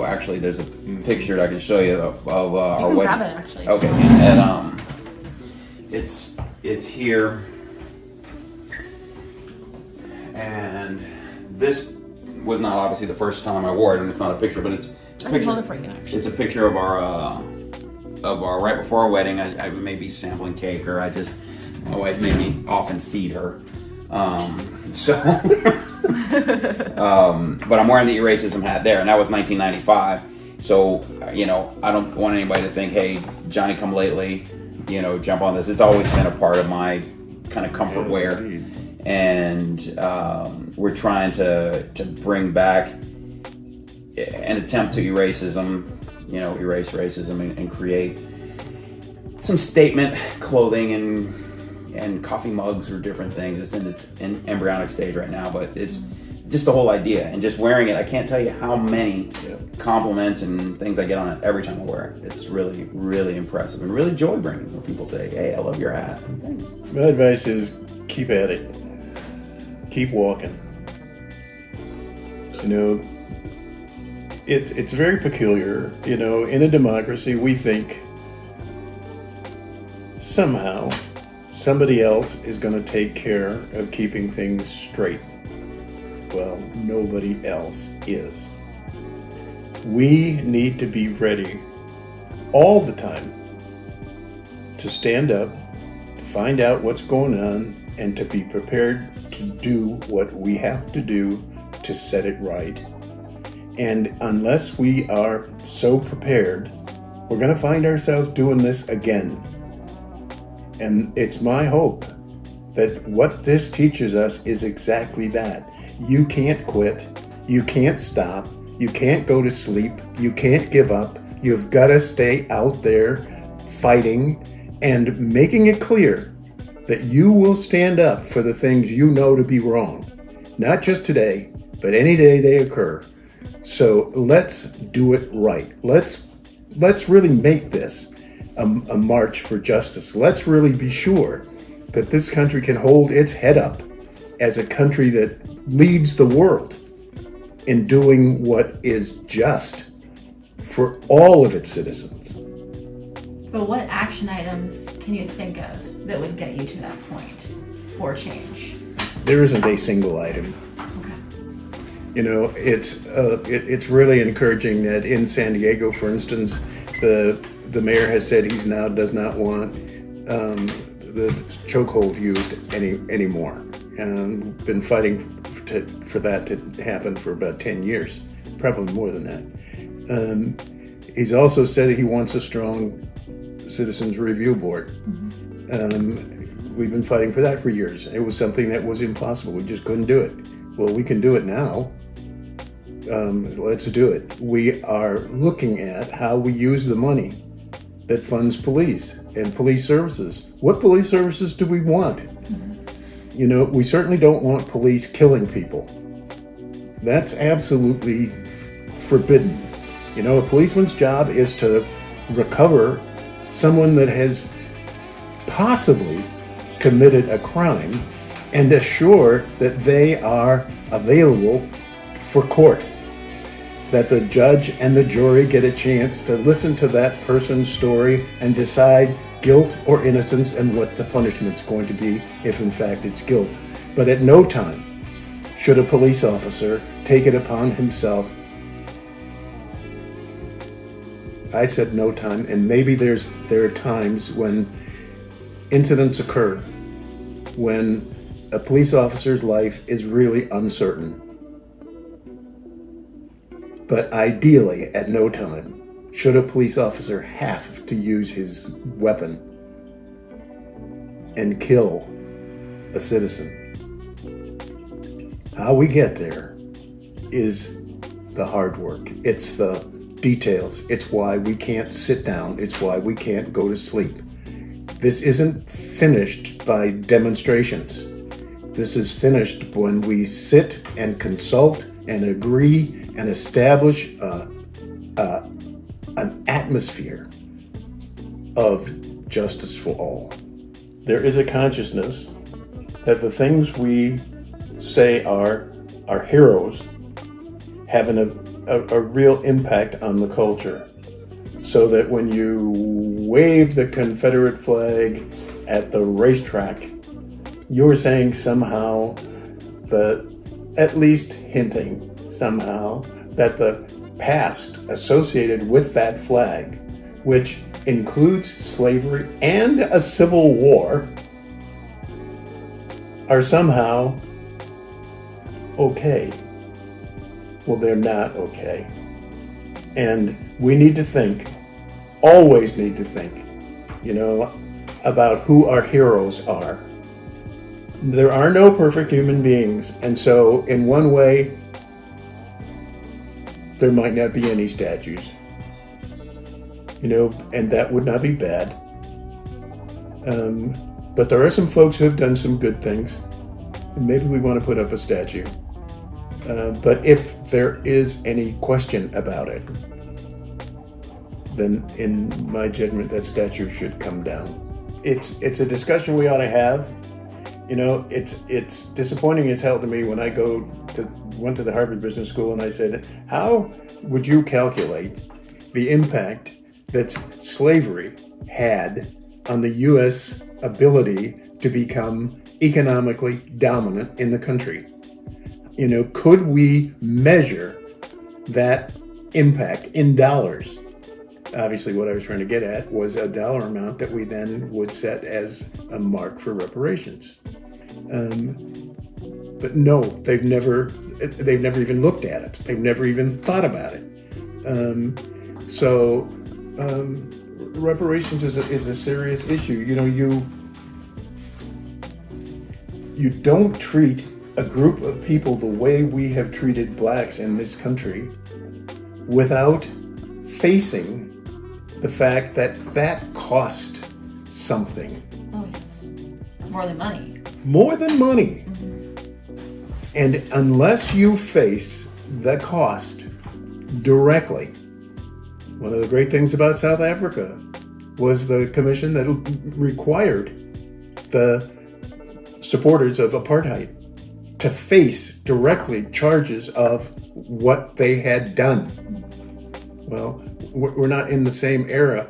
Actually, there's a picture that I can show you of our wedding. Grab it, actually. Okay, and it's here, and this was not obviously the first time I wore it, and it's not a picture, but it's a picture. Hold it for you, actually. It's a picture of our right before our wedding. I may be sampling cake, or my wife made me often feed her. But I'm wearing the racism hat there, and that was 1995. So, I don't want anybody to think, hey, Johnny come lately, jump on this. It's always been a part of my kind of comfort wear. And we're trying to bring back an attempt to erase racism and create some statement clothing and coffee mugs or different things. It's in its embryonic stage right now, but it's just the whole idea. And just wearing it, I can't tell you how many compliments and things I get on it every time I wear it. It's really, really impressive and really joy bringing when people say, hey, I love your hat and things. My advice is keep at it. Keep walking. It's very peculiar. In a democracy, we think somehow somebody else is going to take care of keeping things straight. Well, nobody else is. We need to be ready all the time to stand up, find out what's going on, and to be prepared to do what we have to do to set it right. And unless we are so prepared, we're going to find ourselves doing this again. And it's my hope that what this teaches us is exactly that. You can't quit. You can't stop. You can't go to sleep. You can't give up. You've got to stay out there fighting and making it clear that you will stand up for the things you know to be wrong. Not just today, but any day they occur. So let's do it right. Let's really make this a march for justice. Let's really be sure that this country can hold its head up as a country that leads the world in doing what is just for all of its citizens. But what action items can you think of that would get you to that point for change? There isn't a single item. Okay. It's really encouraging that in San Diego, for instance, the mayor has said he now does not want the chokehold used anymore. And been fighting for that to happen for about 10 years, probably more than that. He's also said he wants a strong citizens review board. We've been fighting for that for years. It was something that was impossible. We just couldn't do it. Well, we can do it now. Let's do it. We are looking at how we use the money that funds police and police services. What police services do we want? We certainly don't want police killing people. That's absolutely forbidden. A policeman's job is to recover someone that has possibly committed a crime and assure that they are available for court, that the judge and the jury get a chance to listen to that person's story and decide guilt or innocence and what the punishment's going to be if in fact it's guilt. But at no time should a police officer take it upon himself. I said no time, and maybe there are times when incidents occur when a police officer's life is really uncertain. But ideally, at no time should a police officer have to use his weapon and kill a citizen. How we get there is the hard work. It's the details. It's why we can't sit down. It's why we can't go to sleep. This isn't finished by demonstrations. This is finished when we sit and consult and agree and establish an atmosphere of justice for all. There is a consciousness that the things we say are heroes have a real impact on the culture. So that when you wave the Confederate flag at the racetrack, you're saying somehow, at least hinting somehow, that the past associated with that flag, which includes slavery and a civil war, are somehow okay. Well, they're not okay. And we need to think, always need to think, about who our heroes are. There are no perfect human beings, and so in one way, there might not be any statues, and that would not be bad. But there are some folks who have done some good things, and maybe we want to put up a statue. But if there is any question about it, then in my judgment, that statue should come down. It's a discussion we ought to have. It's disappointing as hell to me when I went to the Harvard Business School and I said, how would you calculate the impact that slavery had on the U.S. ability to become economically dominant in the country? Could we measure that impact in dollars? Obviously, what I was trying to get at was a dollar amount that we then would set as a mark for reparations. But no, they've never even looked at it. They've never even thought about it. So reparations is a serious issue. You don't treat a group of people the way we have treated blacks in this country without facing the fact that cost something. Oh, yes. More than money. More than money. And unless you face the cost directly, one of the great things about South Africa was the commission that required the supporters of apartheid to face directly charges of what they had done. Well, we're not in the same era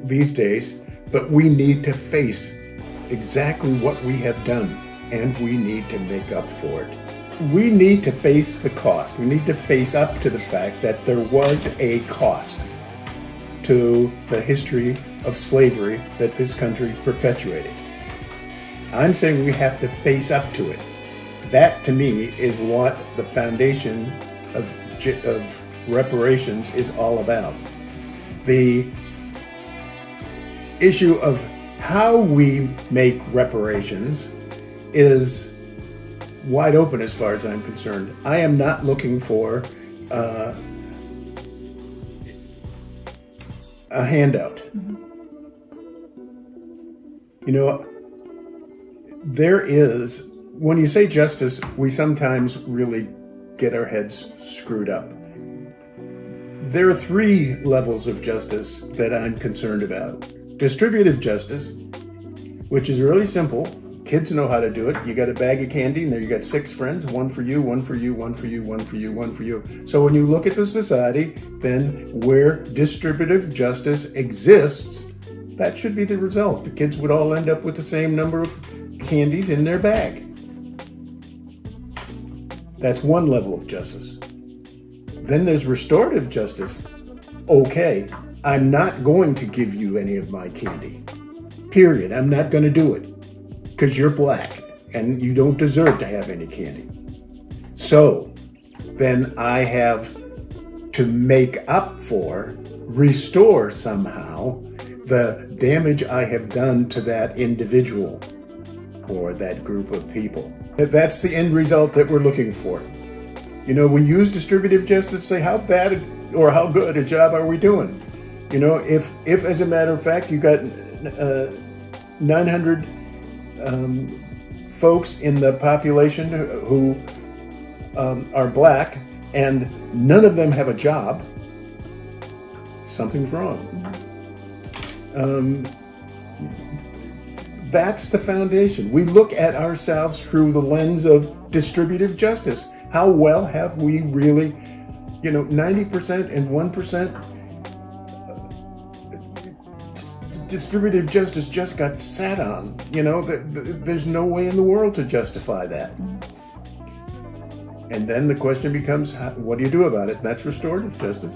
these days, but we need to face exactly what we have done, and we need to make up for it. We need to face the cost. We need to face up to the fact that there was a cost to the history of slavery that this country perpetuated. I'm saying we have to face up to it. That, to me, is what the foundation of reparations is all about. The issue of how we make reparations is wide open as far as I'm concerned. I am not looking for a handout. You know, there is, when you say justice, we sometimes really get our heads screwed up. There are 3 levels of justice that I'm concerned about. Distributive justice, which is really simple. Kids know how to do it. You got a bag of candy and there you got 6 friends, 1 for you, 1 for you, 1 for you, 1 for you, 1 for you. So when you look at the society, then where distributive justice exists, that should be the result. The kids would all end up with the same number of candies in their bag. That's one level of justice. Then there's restorative justice. Okay, I'm not going to give you any of my candy. Period. I'm not going to do it because you're black and you don't deserve to have any candy. So then I have to make up for, restore somehow the damage I have done to that individual or that group of people. That's the end result that we're looking for. You know, we use distributive justice to say how bad or how good a job are we doing. You know, if as a matter of fact you got 900 folks in the population who are black and none of them have a job, something's wrong. That's the foundation. We look at ourselves through the lens of distributive justice. How well have we really, 90% and 1% distributive justice just got sat on. There's no way in the world to justify that. And then the question becomes, what do you do about it? That's restorative justice.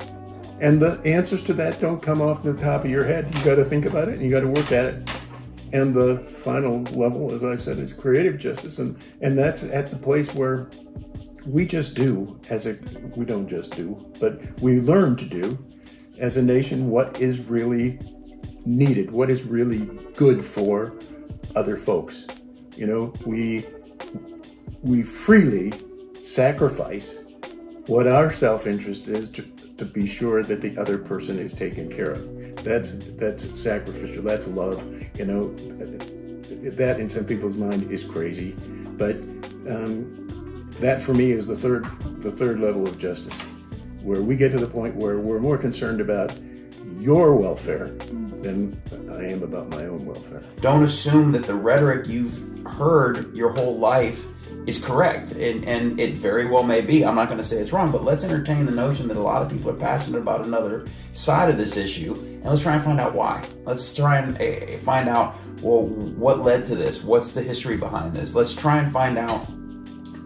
And the answers to that don't come off the top of your head. You got to think about it and you got to work at it. And the final level, as I've said, is creative justice. And that's at the place where we just do, we don't just do, but we learn to do as a nation what is really needed, what is really good for other folks. We freely sacrifice what our self-interest is to be sure that the other person is taken care of. That's sacrificial, that's love. That in some people's mind is crazy, but that for me is the third level of justice, where we get to the point where we're more concerned about your welfare than I am about my own welfare. Don't assume that the rhetoric you've heard your whole life is correct, and it very well may be. I'm not going to say it's wrong, but let's entertain the notion that a lot of people are passionate about another side of this issue, and let's try and find out why. Let's try and find out, well, what led to this? What's the history behind this? Let's try and find out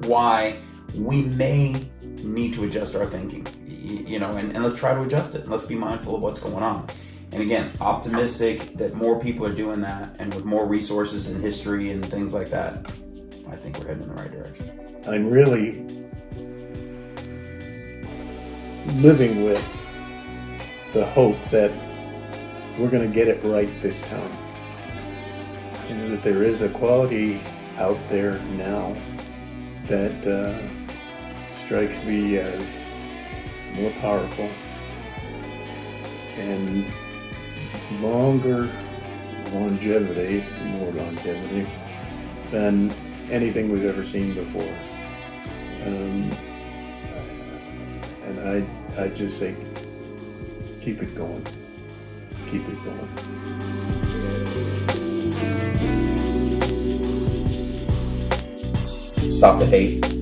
why we may need to adjust our thinking, and let's try to adjust it. And let's be mindful of what's going on. And again, optimistic that more people are doing that, and with more resources in history and things like that, I think we're heading in the right direction. I'm really living with the hope that we're going to get it right this time. That there is a quality out there now that strikes me as more powerful and more longevity than anything we've ever seen before. And I just say, keep it going. Keep it going. Stop the hate.